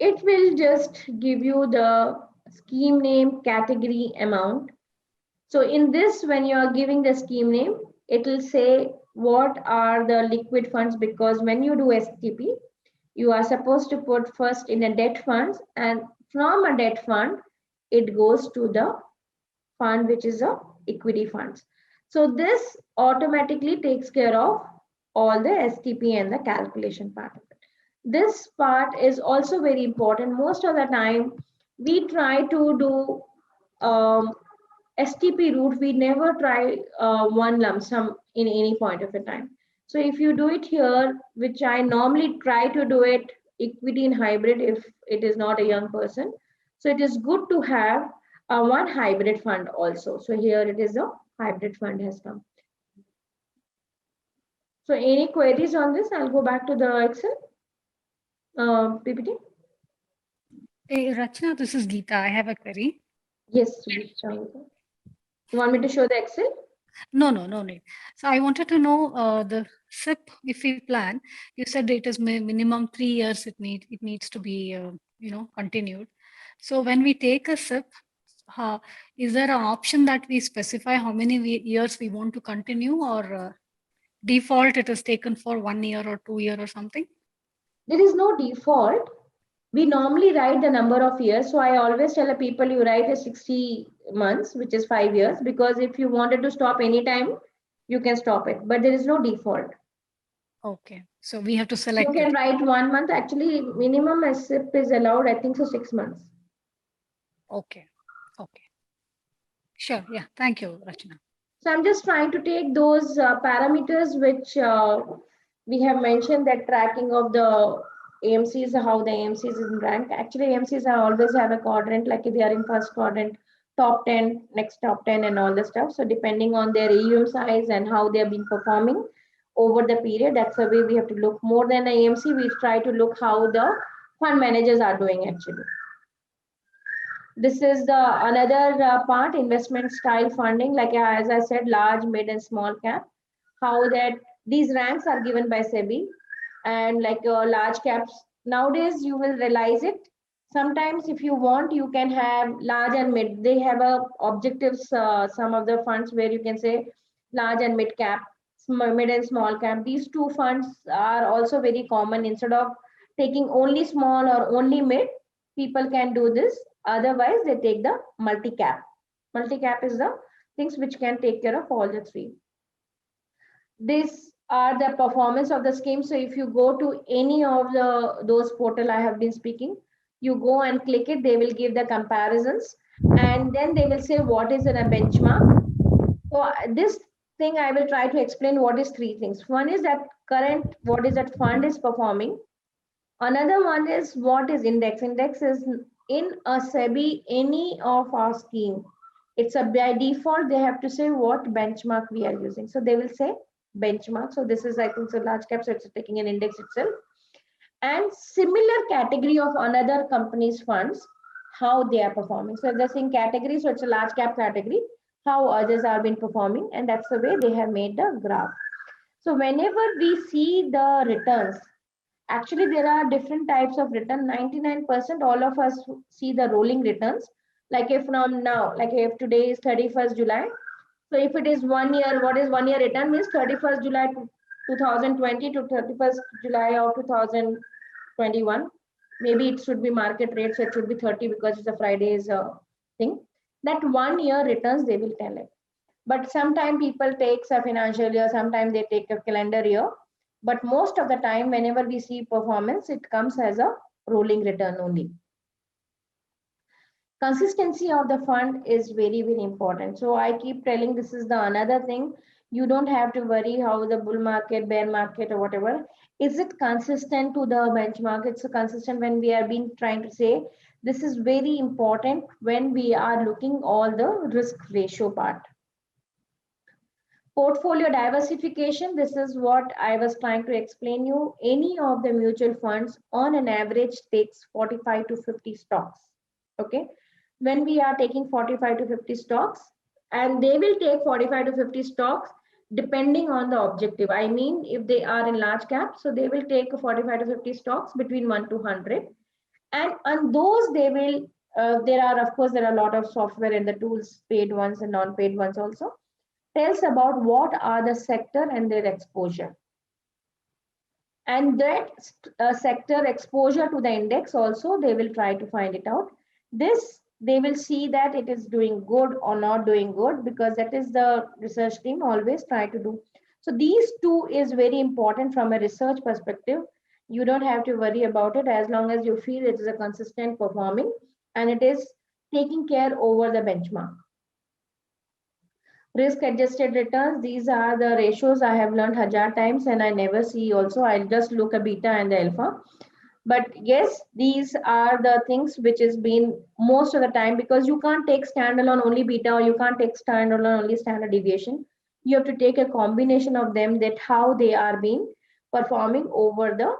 It will just give you the scheme name, category, amount. So in this, when you are giving the scheme name, it will say what are the liquid funds, because when you do STP, you are supposed to put first in a debt funds, and from a debt fund, it goes to the fund which is a equity funds. So this automatically takes care of all the STP and the calculation part of it. This part is also very important. Most of the time, we try to do STP route, we never try one lump sum in any point of a time. So if you do it here, which I normally try to do it equity in hybrid if it is not a young person. So it is good to have one hybrid fund also. So here it is a hybrid fund has come. So any queries on this? I'll go back to the Excel PPT. Hey, Rachna, this is Geeta. I have a query. Yes, you want me to show the Excel? No need. So I wanted to know the SIP, if we plan, you said it is minimum 3 years it needs to be continued. So when we take a SIP, is there an option that we specify how many years we want to continue, or default it is taken for 1 year or 2 year or something? There is no default. We normally write the number of years. So I always tell the people you write a 60 months, which is 5 years, because if you wanted to stop anytime, you can stop it. But there is no default. Okay. So we have to select. You can write 1 month. Actually, minimum SIP is allowed, I think so, 6 months. Okay. Sure. Yeah. Thank you, Rachna. So I'm just trying to take those parameters which we have mentioned, that tracking of the AMCs, how the AMCs is ranked. Actually, AMCs always have a quadrant, like if they are in first quadrant, top 10, next top 10 and all the stuff. So depending on their AUM size and how they have been performing over the period, that's the way we have to look. More than the AMC, we try to look how the fund managers are doing actually. This is the another part, investment style funding, like as I said, large, mid and small cap, how that these ranks are given by SEBI, and like large caps nowadays you will realize it. Sometimes if you want, you can have large and mid, they have a objectives, some of the funds where you can say large and mid cap, mid and small cap. These two funds are also very common. Instead of taking only small or only mid, people can do this. Otherwise, they take the multi-cap. Multi-cap is the things which can take care of all the three. These are the performance of the scheme. So if you go to any of those portal I have been speaking, you go and click it, they will give the comparisons, and then they will say what is in a benchmark. So this thing I will try to explain what is three things. One is that current, what is that fund is performing. Another one is what is index. Index is in a SEBI, any of our scheme. It's a by default, they have to say what benchmark we are using. So they will say benchmark. So this is, I think, so large cap, so it's taking an index itself. And similar category of another company's funds, how they are performing. So they're saying category, so it's a large cap category, how others are been performing, and that's the way they have made the graph. So whenever we see the returns, actually there are different types of return. 99% all of us see the rolling returns. Like if from now, like if today is 31st July, so if it is 1 year, what is 1 year return means 31st July 2020 to 31st July of 2021. Maybe it should be market rate, so it should be 30 because it's a Friday's thing. That 1 year returns they will tell it. But sometimes people take a financial year, sometimes they take a calendar year. But most of the time, whenever we see performance, it comes as a rolling return only. Consistency of the fund is very, very important. So I keep telling, this is the another thing. You don't have to worry how the bull market, bear market, or whatever. Is it consistent to the benchmark? It's a consistent when we are being trying to say. This is very important when we are looking all the risk ratio part. Portfolio diversification, this is what I was trying to explain you. Any of the mutual funds on an average takes 45 to 50 stocks. Okay. When we are taking 45 to 50 stocks, and they will take 45 to 50 stocks depending on the objective. I mean, if they are in large cap, so they will take 45 to 50 stocks between 1 to 100. And on those, they will, there are, of course, there are a lot of software and the tools, paid ones and non-paid ones also, tells about what are the sector and their exposure. And that sector exposure to the index also, they will try to find it out. This, they will see that it is doing good or not doing good, because that is the research team always try to do. So these two is very important from a research perspective. You don't have to worry about it as long as you feel it is a consistent performing and it is taking care over the benchmark. Risk adjusted returns, these are the ratios I have learned 1,000 times and I never see also. I'll just look at beta and the alpha. But yes, these are the things which has been most of the time, because you can't take standalone only beta, or you can't take standalone only standard deviation. You have to take a combination of them, that how they are being performing over the.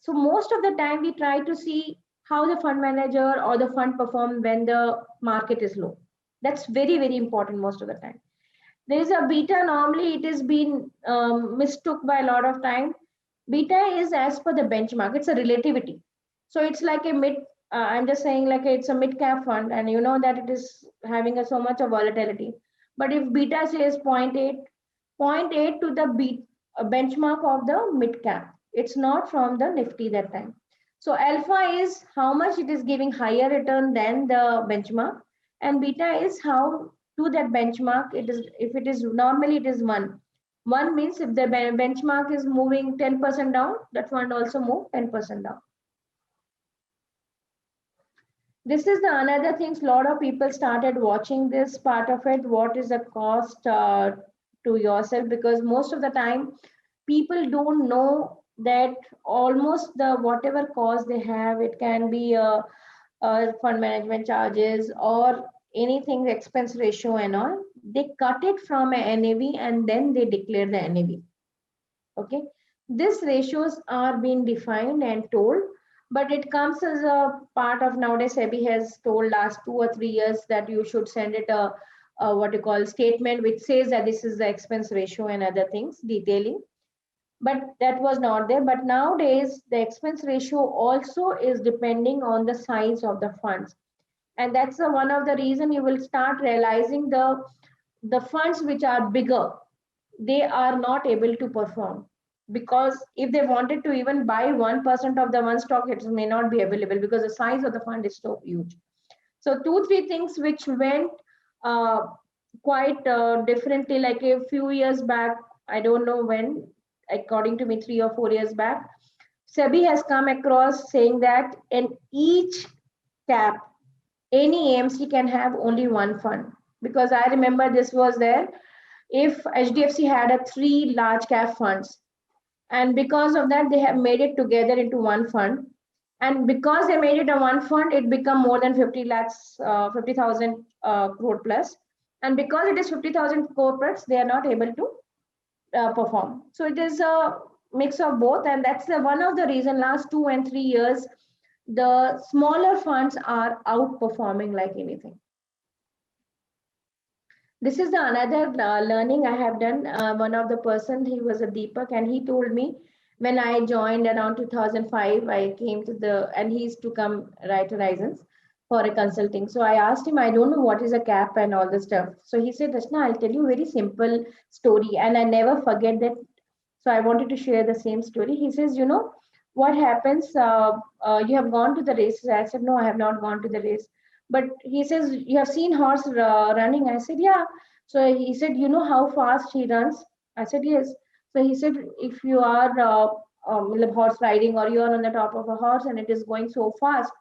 So most of the time we try to see how the fund manager or the fund perform when the market is low. That's very, very important most of the time. There is a beta, normally it is been mistook by a lot of time. Beta is as per the benchmark, it's a relativity. So it's like a mid, I'm just saying like it's a mid cap fund, and you know that it is having so much of volatility. But if beta says 0.8, 0.8 to the benchmark of the mid cap, it's not from the Nifty that time. So alpha is how much it is giving higher return than the benchmark, and beta is how to that benchmark it is. If it is normally it is 1 means if the benchmark is moving 10% down, that fund also move 10% down. This is the another things, a lot of people started watching this part of it. What is the cost to yourself? Because most of the time people don't know that almost the whatever cost they have, it can be a fund management charges or anything, expense ratio and all, they cut it from a NAV and then they declare the NAV. Okay, these ratios are being defined and told, but it comes as a part of, nowadays SEBI has told last 2 or 3 years that you should send it a what you call statement which says that this is the expense ratio and other things detailing, but that was not there. But nowadays the expense ratio also is depending on the size of the funds, and that's one of the reason you will start realizing the funds which are bigger, they are not able to perform, because if they wanted to even buy 1% of the one stock, it may not be available because the size of the fund is so huge. So 2-3 things which went quite differently, like a few years back, I don't know when, according to me 3 or 4 years back, SEBI has come across saying that in each cap, any AMC can have only one fund. Because I remember this was there, if HDFC had a 3 large cap funds, and because of that they have made it together into one fund, and because they made it a one fund, it become more than 50 lakhs 50,000 crore plus. And because it is 50,000 corporates, they are not able to perform. So it is a mix of both, and that's one of the reason last 2 and 3 years the smaller funds are outperforming like anything. This is the another learning I have done. One of the person, he was a Deepak, and he told me when I joined around 2005, I came to the, and he used to come right horizons for a consulting. So I asked him, I don't know what is a cap and all this stuff. So he said, Rashna, I'll tell you a very simple story, and I never forget that. So I wanted to share the same story. He says, you know what happens? You have gone to the races. I said, no, I have not gone to the race. But he says, you have seen horse running. I said, yeah. So he said, you know how fast he runs? I said, yes. So he said, if you are horse riding or you are on the top of a horse and it is going so fast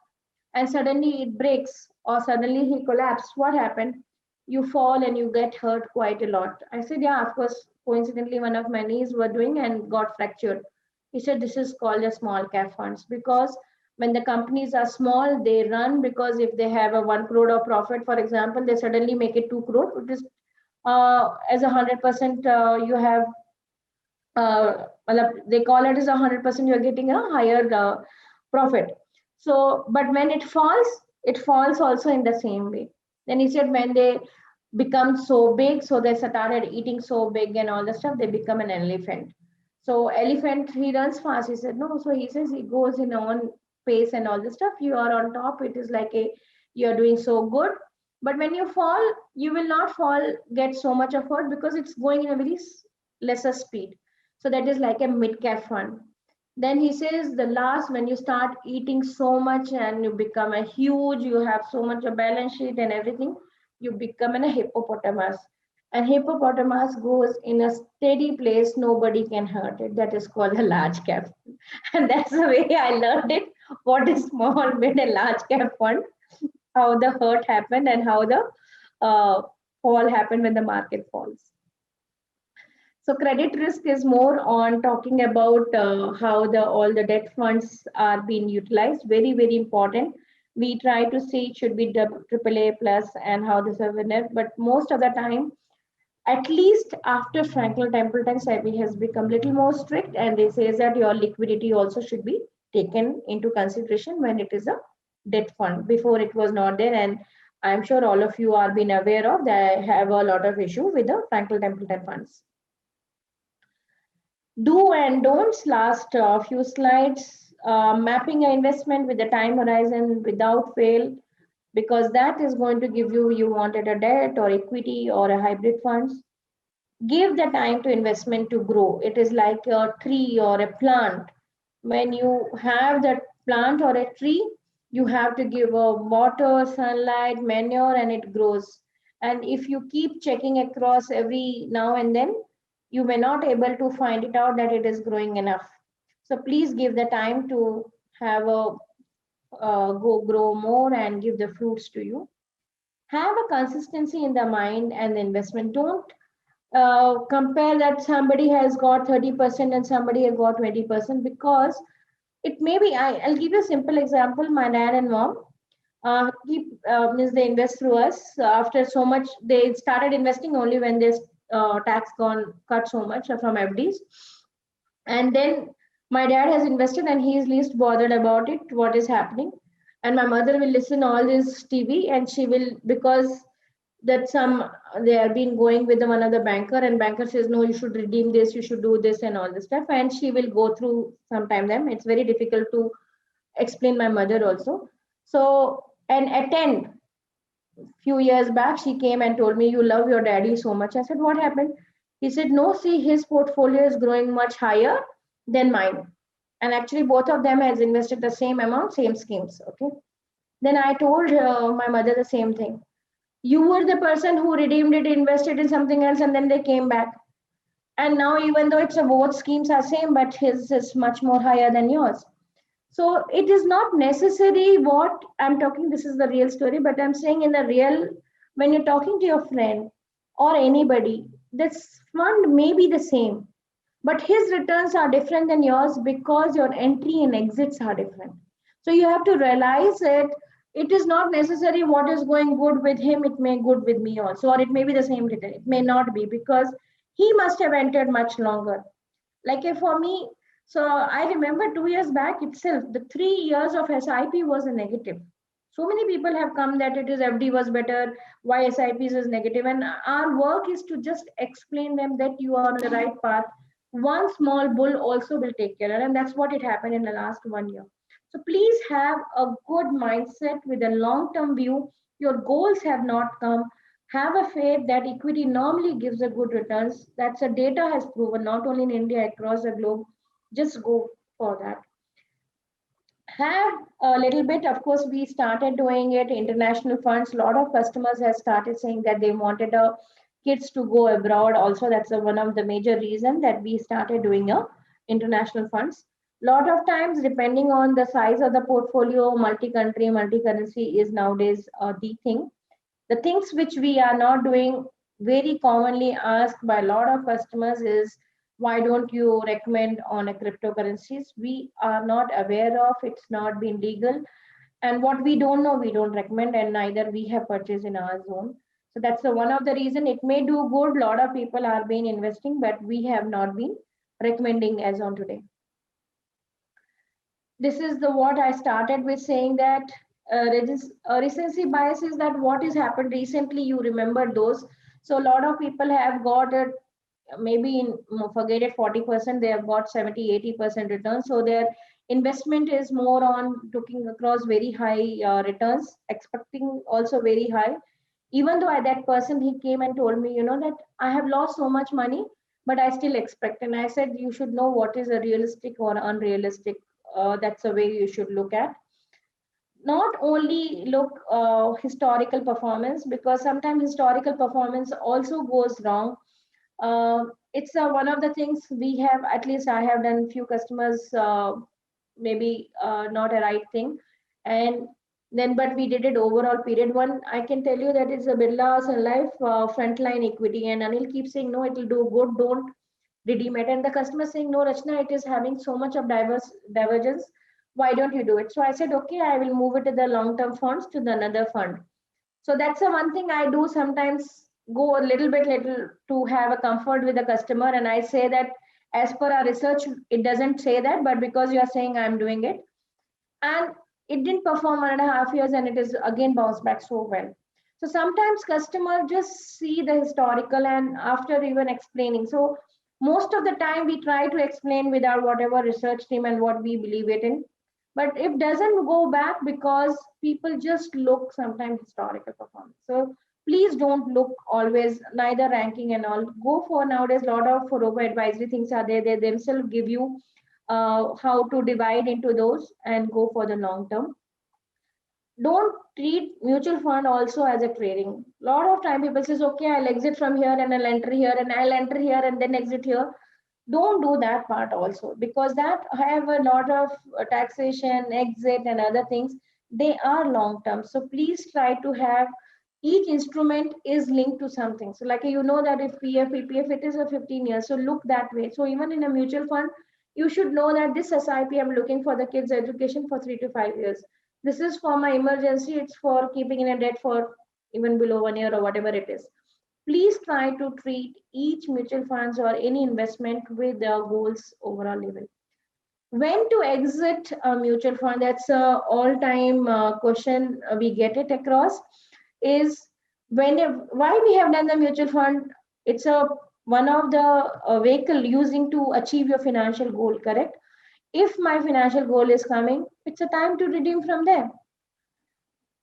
and suddenly it breaks or suddenly he collapsed, what happened? You fall and you get hurt quite a lot. I said, yeah, of course. Coincidentally, one of my knees were doing and got fractured. He said, this is called a small cap funds because when the companies are small, they run because if they have a 1 crore of profit, for example, they suddenly make it 2 crore. It is as 100% you have, they call it as 100% you're getting a higher profit. So, but when it falls also in the same way. Then he said when they become so big, so they started eating so big and all the stuff, they become an elephant. So elephant, he runs fast. He said no. So he says he goes in on pace and all the stuff. You are on top. It is like a you're doing so good. But when you fall, you will not fall get so much effort because it's going in a very lesser speed. So that is like a mid cap fund. Then he says the last when you start eating so much and you become a huge, you have so much a balance sheet and everything, you become a hippopotamus. And hippopotamus goes in a steady place, nobody can hurt it. That is called a large cap. And that's the way I learned it. What is small, mid, and large cap fund, how the hurt happened, and how the uh, fall happened when the market falls. So credit risk is more on talking about how the all the debt funds are being utilized. Very very important. We try to say it should be triple A plus and how this is net, but most of the time, at least after Franklin Templeton SEBI has become little more strict, and they say that your liquidity also should be taken into consideration when it is a debt fund. Before it was not there, and I'm sure all of you are been aware of that. I have a lot of issue with the Franklin Templeton funds. Do and don'ts, last few slides. Mapping an investment with the time horizon without fail, because that is going to give you, you wanted a debt or equity or a hybrid funds. Give the time to investment to grow. It is like a tree or a plant. When you have that plant or a tree, you have to give a water, sunlight, manure, and it grows. And if you keep checking across every now and then, you may not able to find it out that it is growing enough. So please give the time to have a go grow more and give the fruits to you. Have a consistency in the mind and the investment. Don't compare that somebody has got 30% and somebody has got 20%, because it may be, I'll give you a simple example. My dad and mom means they invest through us. After so much, they started investing only when this tax gone cut so much from FDs. And then my dad has invested and he is least bothered about it, what is happening. And my mother will listen all this TV and she will, because that some they are been going with one other banker and banker says no, you should redeem this, you should do this and all this stuff, and she will go through sometime them. It's very difficult to explain my mother also. So and attend few years back she came and told me, you love your daddy so much. I said, what happened? He said, no, see, his portfolio is growing much higher than mine, and actually both of them has invested the same amount, same schemes. Okay, then I told my mother the same thing. You were the person who redeemed it, invested in something else, and then they came back. And now, even though it's a both schemes are same, but his is much more higher than yours. So it is not necessary what I'm talking. This is the real story, but I'm saying in the real, when you're talking to your friend or anybody, this fund may be the same, but his returns are different than yours because your entry and exits are different. So you have to realize it. It is not necessary what is going good with him, it may good with me also, or it may be the same return. It may not be, because he must have entered much longer. Like if for me, so I remember 2 years back itself, the 3 years of SIP was a negative. So many people have come that it is FD was better, why SIPs is negative, and our work is to just explain them that you are on the right path. One small bull also will take care, and that's what it happened in the last 1 year. So please have a good mindset with a long-term view. Your goals have not come. Have a faith that equity normally gives a good returns. That's a data has proven, not only in India, across the globe. Just go for that. Have a little bit, of course, we started doing it, international funds. A lot of customers have started saying that they wanted kids to go abroad. Also, that's one of the major reason that we started doing international funds. Lot of times, depending on the size of the portfolio, multi-country, multi-currency is nowadays the thing. The things which we are not doing, very commonly asked by a lot of customers, is why don't you recommend on a cryptocurrencies? We are not aware of, it's not been legal, and what we don't know we don't recommend, and neither we have purchased in our zone. So that's the one of the reason. It may do good, a lot of people are been investing, but we have not been recommending as on today. This is the what I started with saying, that recency bias is that what has happened recently, you remember those. So a lot of people have got it, maybe in forget it 40%, they have got 70-80% returns. So their investment is more on looking across very high returns, expecting also very high. Even though that person, he came and told me, that I have lost so much money, but I still expect. And I said, you should know what is a realistic or unrealistic. That's a way you should look at. Not only look historical performance, because sometimes historical performance also goes wrong. It's one of the things we have, at least I have done few customers, maybe not a right thing. And then, but we did it overall period. One, I can tell you that it's a Birla Sun Life frontline equity, and Anil keeps saying, no, it will do good, don't redeem it. And the customer saying, no, Rachna, it is having so much of divergence. Why don't you do it? So I said, okay, I will move it to the long-term funds to the another fund. So that's the one thing I do sometimes, go a little to have a comfort with the customer. And I say that as per our research, it doesn't say that, but because you are saying I'm doing it. And it didn't perform 1.5 years, and it is again bounced back so well. So sometimes customer just see the historical and after even explaining. So most of the time we try to explain with our whatever research team and what we believe it in. But it doesn't go back because people just look sometimes historical performance. So please don't look always neither ranking and all. Go for nowadays a lot of robo advisory things are there. They themselves give you how to divide into those and go for the long term. Don't treat mutual fund also as a trading. A lot of time people says, okay, I'll exit from here and I'll enter here and I'll enter here and then exit here. Don't do that part also, because that have a lot of taxation, exit and other things. They are long term. So please try to have each instrument is linked to something. So like that if PF, PPF, it is a 15 years. So look that way. So even in a mutual fund, you should know that this SIP I'm looking for the kids' education for 3 to 5 years. This is for my emergency. It's for keeping in a debt for even below 1 year or whatever it is. Please try to treat each mutual funds or any investment with their goals overall level. When to exit a mutual fund? That's a all-time question we get it across. Is why we have done the mutual fund? It's a one of the vehicle using to achieve your financial goal. Correct? If my financial goal is coming, it's a time to redeem from there.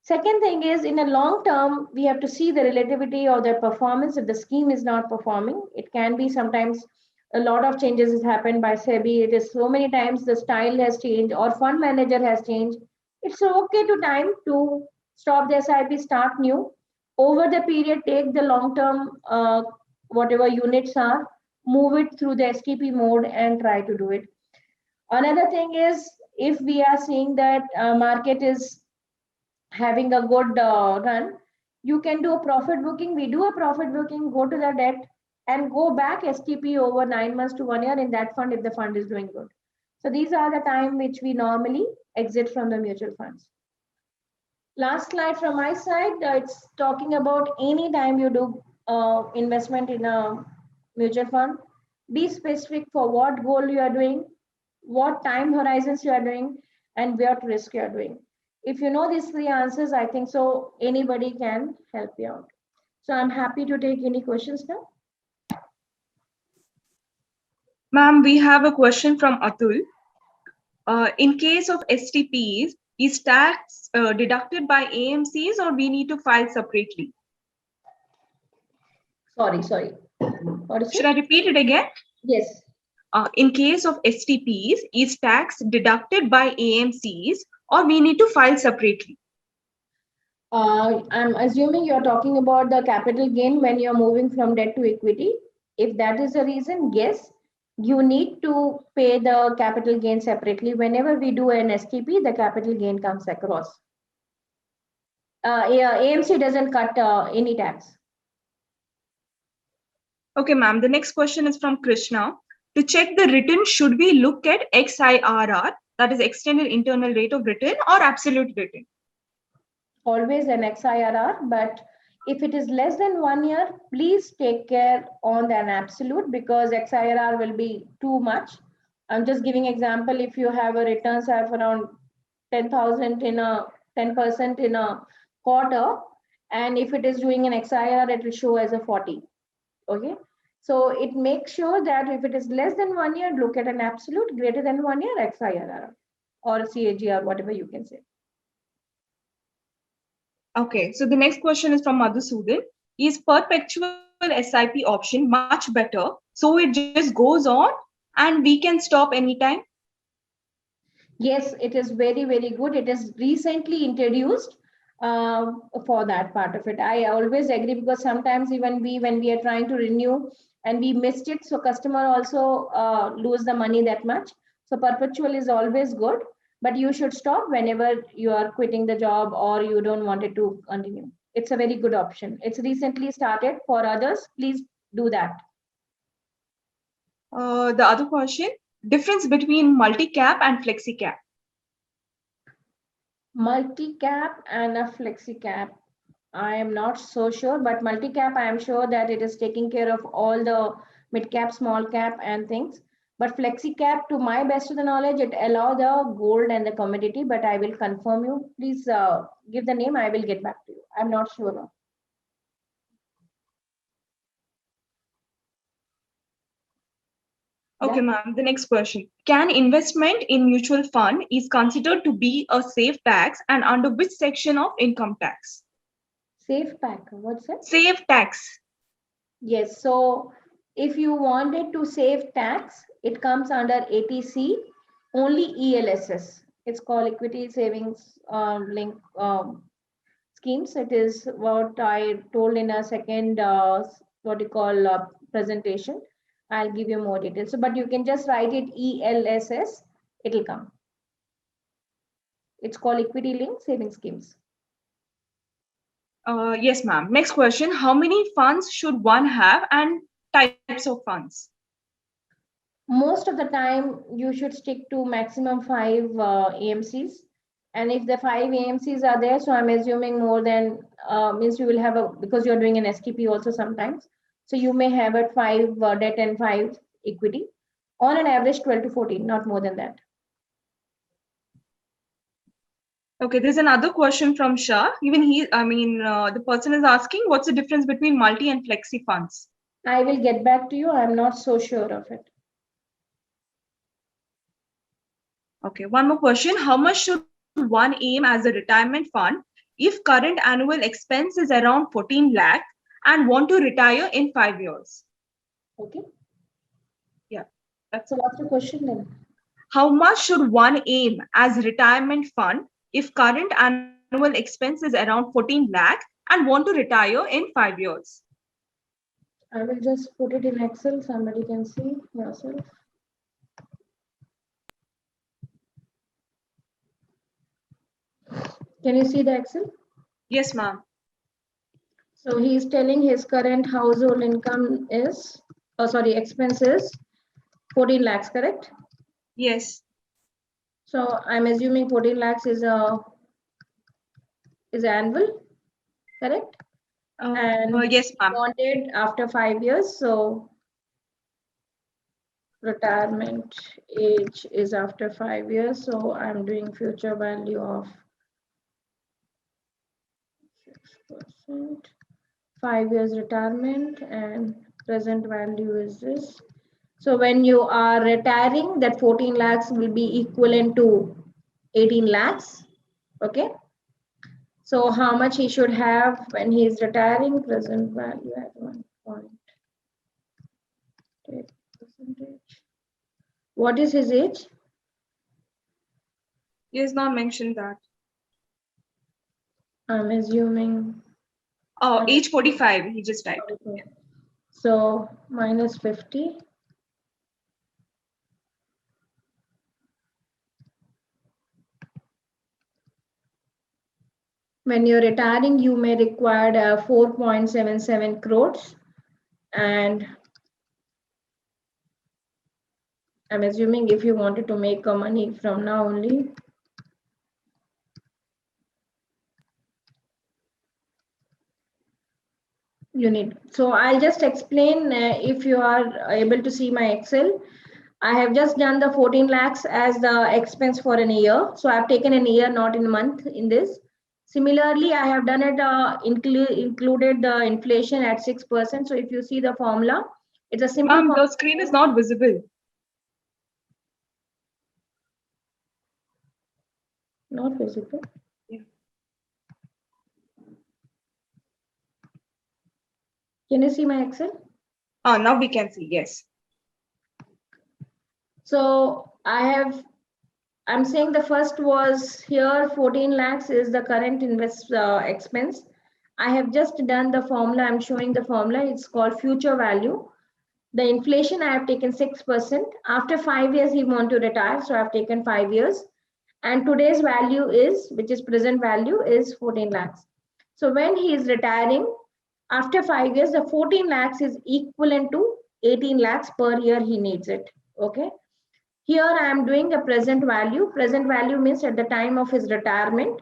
Second thing is, in a long term, we have to see the relativity of their performance. If the scheme is not performing, it can be sometimes a lot of changes has happened by SEBI. It is so many times the style has changed or fund manager has changed. It's okay to time to stop the SIP, start new. Over the period, take the long term, whatever units are, move it through the STP mode and try to do it. Another thing is, if we are seeing that market is having a good run, you can do a profit booking. We do a profit booking, go to the debt and go back STP over 9 months to 1 year in that fund if the fund is doing good. So these are the time which we normally exit from the mutual funds. Last slide from my side. It's talking about any time you do investment in a mutual fund, be specific for what goal you are doing, what time horizons you are doing, and what risk you are doing. If you know these three answers, I think so anybody can help you out. So I'm happy to take any questions now. Ma'am, we have a question from Atul. In case of STPs, is tax deducted by AMCs or we need to file separately? Sorry. What is Should it? I repeat it again? Yes. In case of STPs, is tax deducted by AMCs or we need to file separately? I'm assuming you're talking about the capital gain when you're moving from debt to equity. If that is the reason, yes, you need to pay the capital gain separately. Whenever we do an STP, the capital gain comes across. Yeah, AMC doesn't cut any tax. Okay, ma'am. The next question is from Krishna. To check the return, should we look at XIRR, that is extended internal rate of return, or absolute return? Always an XIRR, but if it is less than 1 year, please take care on an absolute because XIRR will be too much. I'm just giving example. If you have a returns of around 10,000 in a 10% in a quarter, and if it is doing an XIRR, it will show as a 40. Okay. So it makes sure that if it is less than 1 year, look at an absolute, greater than 1 year XIRR or CAGR, whatever you can say. Okay, so the next question is from Madhusudan. Is perpetual SIP option much better? So it just goes on and we can stop anytime? Yes, it is very, very good. It is recently introduced for that part of it. I always agree because sometimes even when we are trying to renew and we missed it, so customer also lose the money that much. So perpetual is always good, but you should stop whenever you are quitting the job or you don't want it to continue. It's a very good option. It's recently started for others. Please do that. The other question, difference between multi-cap and flexi-cap. Multi-cap and a flexi-cap. I am not so sure, but multi-cap, I am sure that it is taking care of all the mid-cap, small-cap and things. But flexi-cap, to my best of the knowledge, it allow the gold and the commodity, but I will confirm you. Please give the name, I will get back to you. I'm not sure now. Okay, ma'am. The next question. Can investment in mutual fund is considered to be a safe tax and under which section of income tax? Safe pack, what's that? Safe tax. Yes, so if you wanted to save tax, it comes under ATC, only ELSS. It's called Equity Savings Link Schemes. It is what I told in a second, what you call presentation. I'll give you more details. So, but you can just write it ELSS, it'll come. It's called Equity Link Saving Schemes. Yes, ma'am. Next question. How many funds should one have and types of funds? Most of the time, you should stick to maximum 5 AMCs. And if the 5 AMCs are there, so I'm assuming more than, means you will have a, because you're doing an STP also sometimes. So you may have at 5 debt and 5 equity. On an average, 12 to 14, not more than that. Okay, there's another question from Shah. Even the person is asking, what's the difference between multi and flexi funds? I will get back to you. I'm not so sure of it. Okay, one more question. How much should one aim as a retirement fund if current annual expense is around 14 lakh and want to retire in 5 years? Okay. Yeah. So what's the question then? How much should one aim as retirement fund if current annual expense is around 14 lakh and want to retire in 5 years? I will just put it in Excel. Somebody can see yourself. Can you see the Excel? Yes, ma'am. So he is telling his current household income is, expenses 14 lakhs, correct? Yes. So I'm assuming 14 lakhs is is annual, correct? And Yes, ma'am. wanted after 5 years. So retirement age is after 5 years. So I'm doing future value of 6%, 5 years retirement, and present value is this. So when you are retiring, that 14 lakhs will be equivalent to 18 lakhs. Okay. So how much he should have when he is retiring? Present value at 1.8%. What is his age? He has not mentioned that. I'm assuming. Oh, age 45, he just typed. Okay. So minus 50. When you're retiring, you may require 4.77 crores. And I'm assuming if you wanted to make money from now only, you need. So I'll just explain if you are able to see my Excel. I have just done the 14 lakhs as the expense for an year. So I've taken an year, not in a month in this. Similarly, I have done it, included the inflation at 6%. So if you see the formula, it's a simple Ma'am, formula. the screen is not visible. Not visible. Yeah. Can you see my Excel? Now we can see, yes. So I'm saying the first was here 14 lakhs is the current expense. I have just done the formula. I'm showing the formula. It's called future value. The inflation I have taken 6%. After 5 years, he want to retire. So I've taken 5 years. And today's value is, which is present value, is 14 lakhs. So when he is retiring, after 5 years, the 14 lakhs is equivalent to 18 lakhs per year he needs it. Okay. Here I am doing a present value. Present value means at the time of his retirement,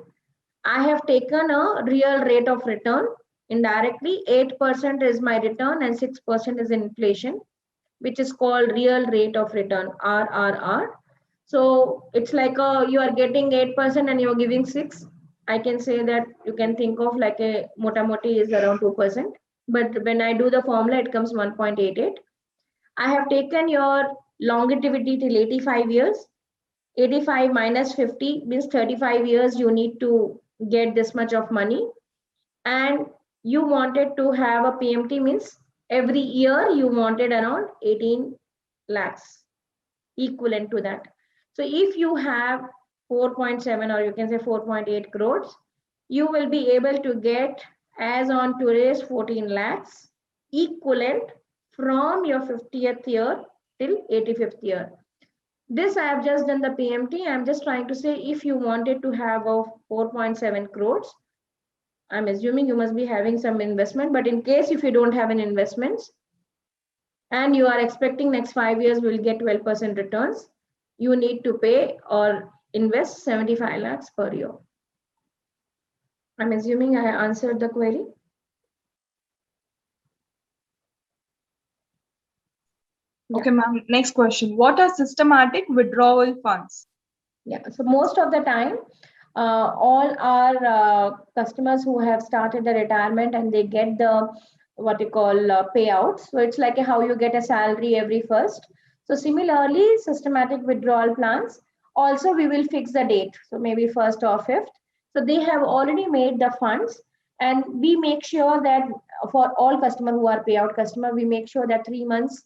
I have taken a real rate of return. Indirectly, 8% is my return and 6% is inflation, which is called real rate of return, RRR. So it's like you are getting 8% and you're giving 6. I can say that you can think of like a mota moti is around 2%. But when I do the formula, it comes 1.88. I have taken your longevity till 85 years. 85 minus 50 means 35 years you need to get this much of money. And you wanted to have a PMT means every year you wanted around 18 lakhs equivalent to that. So if you have 4.7 or you can say 4.8 crores, you will be able to get as on today's 14 lakhs equivalent from your 50th year till 85th year. This I have just done the PMT. I'm just trying to say if you wanted to have a 4.7 crores, I'm assuming you must be having some investment, but in case if you don't have an investments and you are expecting next 5 years will get 12% returns, you need to pay or invest 75 lakhs per year. I'm assuming I answered the query. Okay, ma'am. Next question. What are systematic withdrawal funds? Yeah, so most of the time, all our customers who have started the retirement and they get the what you call payouts. So it's like how you get a salary every first. So similarly, systematic withdrawal plans. Also, we will fix the date. So maybe first or fifth. So they have already made the funds, and we make sure that for all customer who are payout customer, we make sure that 3 months,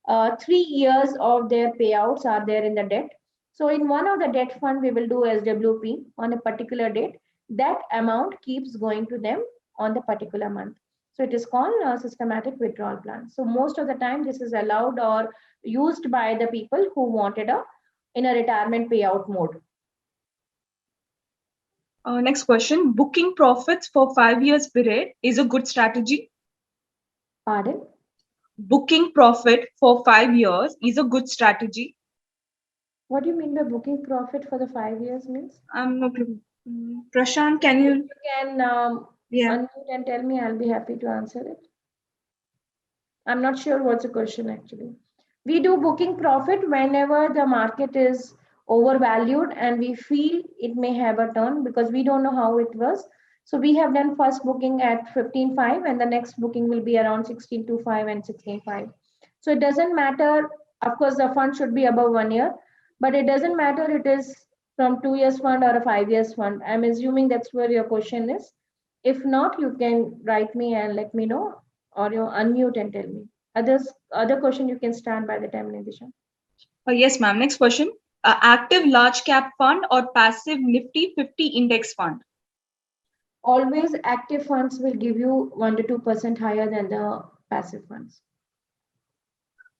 3 years of their payouts are there in the debt. So in one of the debt fund, we will do SWP on a particular date. That amount keeps going to them on the particular month. So it is called a systematic withdrawal plan. So most of the time, this is allowed or used by the people who wanted in a retirement payout mode. Next question. Booking profits for 5 years period is a good strategy? Pardon? Booking profit for 5 years is a good strategy? What do you mean by booking profit for the 5 years means? I'm not looking. Prashant, can you? You can Yeah. unmute and tell me. I'll be happy to answer it. I'm not sure what's the question actually. We do booking profit whenever the market is overvalued and we feel it may have a turn because we don't know how it was. So we have done first booking at 15.5 and the next booking will be around 16.25 and 16.5. So it doesn't matter. Of course, the fund should be above 1 year, but it doesn't matter it is from 2 years fund or a 5 years fund. I'm assuming that's where your question is. If not, you can write me and let me know or you unmute and tell me. Other question you can start by the time, Nidisha. Yes, ma'am. Next question. Active large cap fund or passive Nifty 50 index fund? Always active funds will give you 1 to 2% higher than the passive funds.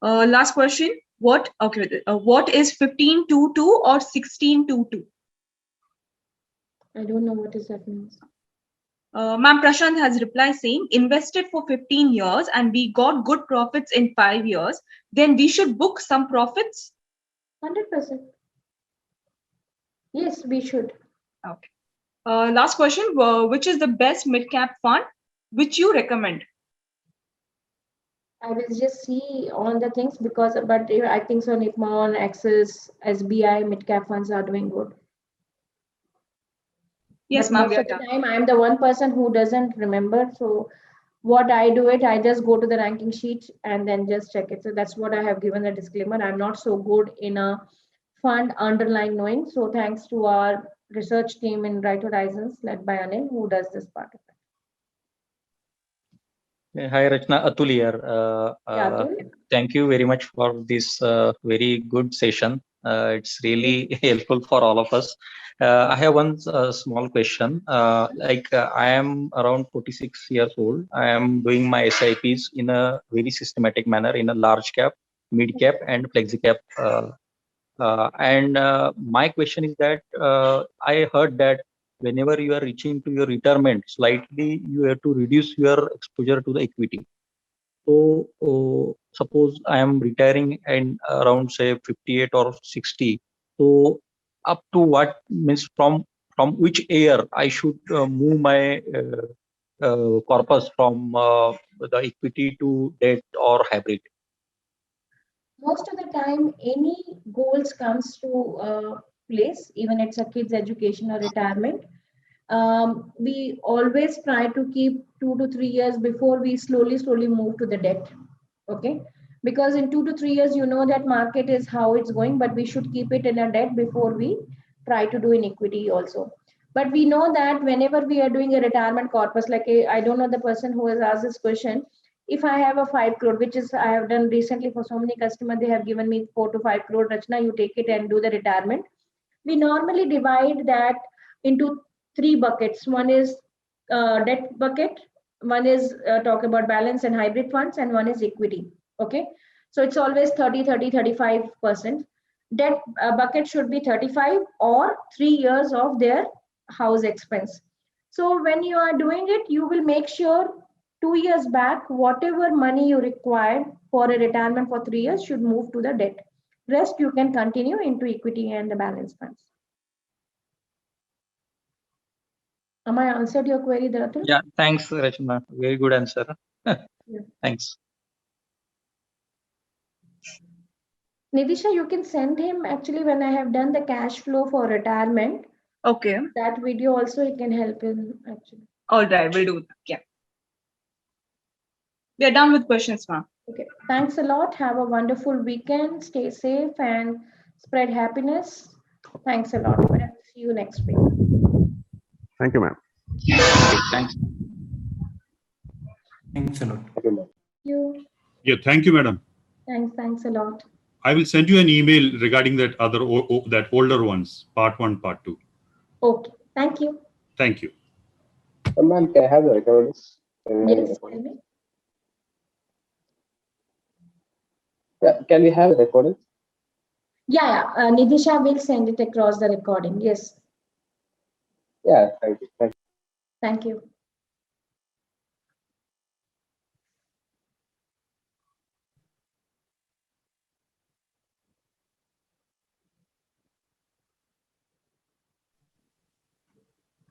Last question. What is 1522 or 1622? I don't know what is that means. Ma'am, Prashant has replied saying invested for 15 years and we got good profits in 5 years, then we should book some profits. 100%. Yes, we should. Okay. Last question. Which is the best mid cap fund which you recommend? I will just see all the things because, but I think so. Nipmon, Axis, SBI, mid cap funds are doing good. Yes, But ma'am. most of the time, I'm the one person who doesn't remember. So what I do it, I just go to the ranking sheet and then just check it. So that's what I have given the disclaimer. I'm not so good in a fund underlying knowing. So thanks to our research team in Right Horizons led by Anil, who does this part of it. Hi, Rachna. Atul here. Yeah, Atul. Thank you very much for this very good session. It's really helpful for all of us. I have one small question. I am around 46 years old. I am doing my SIPs in a very systematic manner in a large cap, mid cap, and flexi cap. My question is that I heard that whenever you are reaching to your retirement, slightly you have to reduce your exposure to the equity. So suppose I am retiring and around say 58 or 60. So up to what means from which year I should move my corpus from the equity to debt or hybrid? Most of the time, any goals comes to place, even it's a kid's education or retirement. We always try to keep 2 to 3 years before we slowly move to the debt. Okay, because in 2 to 3 years, you know that market is how it's going, but we should keep it in a debt before we try to do in equity also. But we know that whenever we are doing a retirement corpus, like I don't know the person who has asked this question. If I have a 5 crore, which is I have done recently for so many customers, they have given me 4 to 5 crore. Rachna, you take it and do the retirement. We normally divide that into three buckets. One is debt bucket, one is talk about balance and hybrid funds, and one is equity. Okay, so it's always 30, 35%. Debt bucket should be 35 or 3 years of their house expense. So when you are doing it, you will make sure 2 years back, whatever money you required for a retirement for 3 years should move to the debt. Rest you can continue into equity and the balance funds. Am I answered your query, Dhatul? Yeah, thanks, Rachna. Very good answer. Thanks. Nidisha, you can send him actually when I have done the cash flow for retirement. Okay. That video also he can help him actually. All right, we'll do that. Yeah. We are done with questions, ma'am. Okay. Thanks a lot. Have a wonderful weekend. Stay safe and spread happiness. Thanks a lot. And see you next week. Thank you, ma'am. Thanks. Thanks a lot. Thank you. Yeah, thank you, madam. Thanks a lot. I will send you an email regarding that that older ones, part 1, part 2. Okay. Thank you. Thank you. Ma'am, can I have the recordings? Yes, tell me. Yeah, can we have the recordings? Yeah. Nidisha will send it across the recording. Yes. Yeah, thank you. Thank you.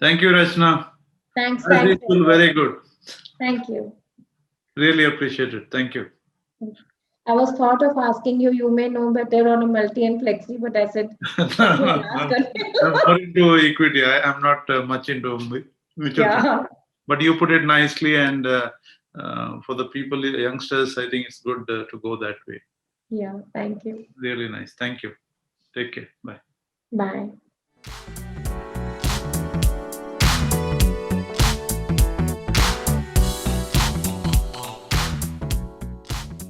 Thank you, Rachna. Thanks. As Thanks. usual, very good. Thank you. Really appreciate it. Thank you. I was thought of asking you, you may know better on a multi and flexi, but I said, I'm more into equity. I'm not much into mutual fund. yeah, But you put it nicely, and for the people, youngsters, I think it's good to go that way. yeah, thank you. Really nice. Thank you. Take care. Bye. Bye.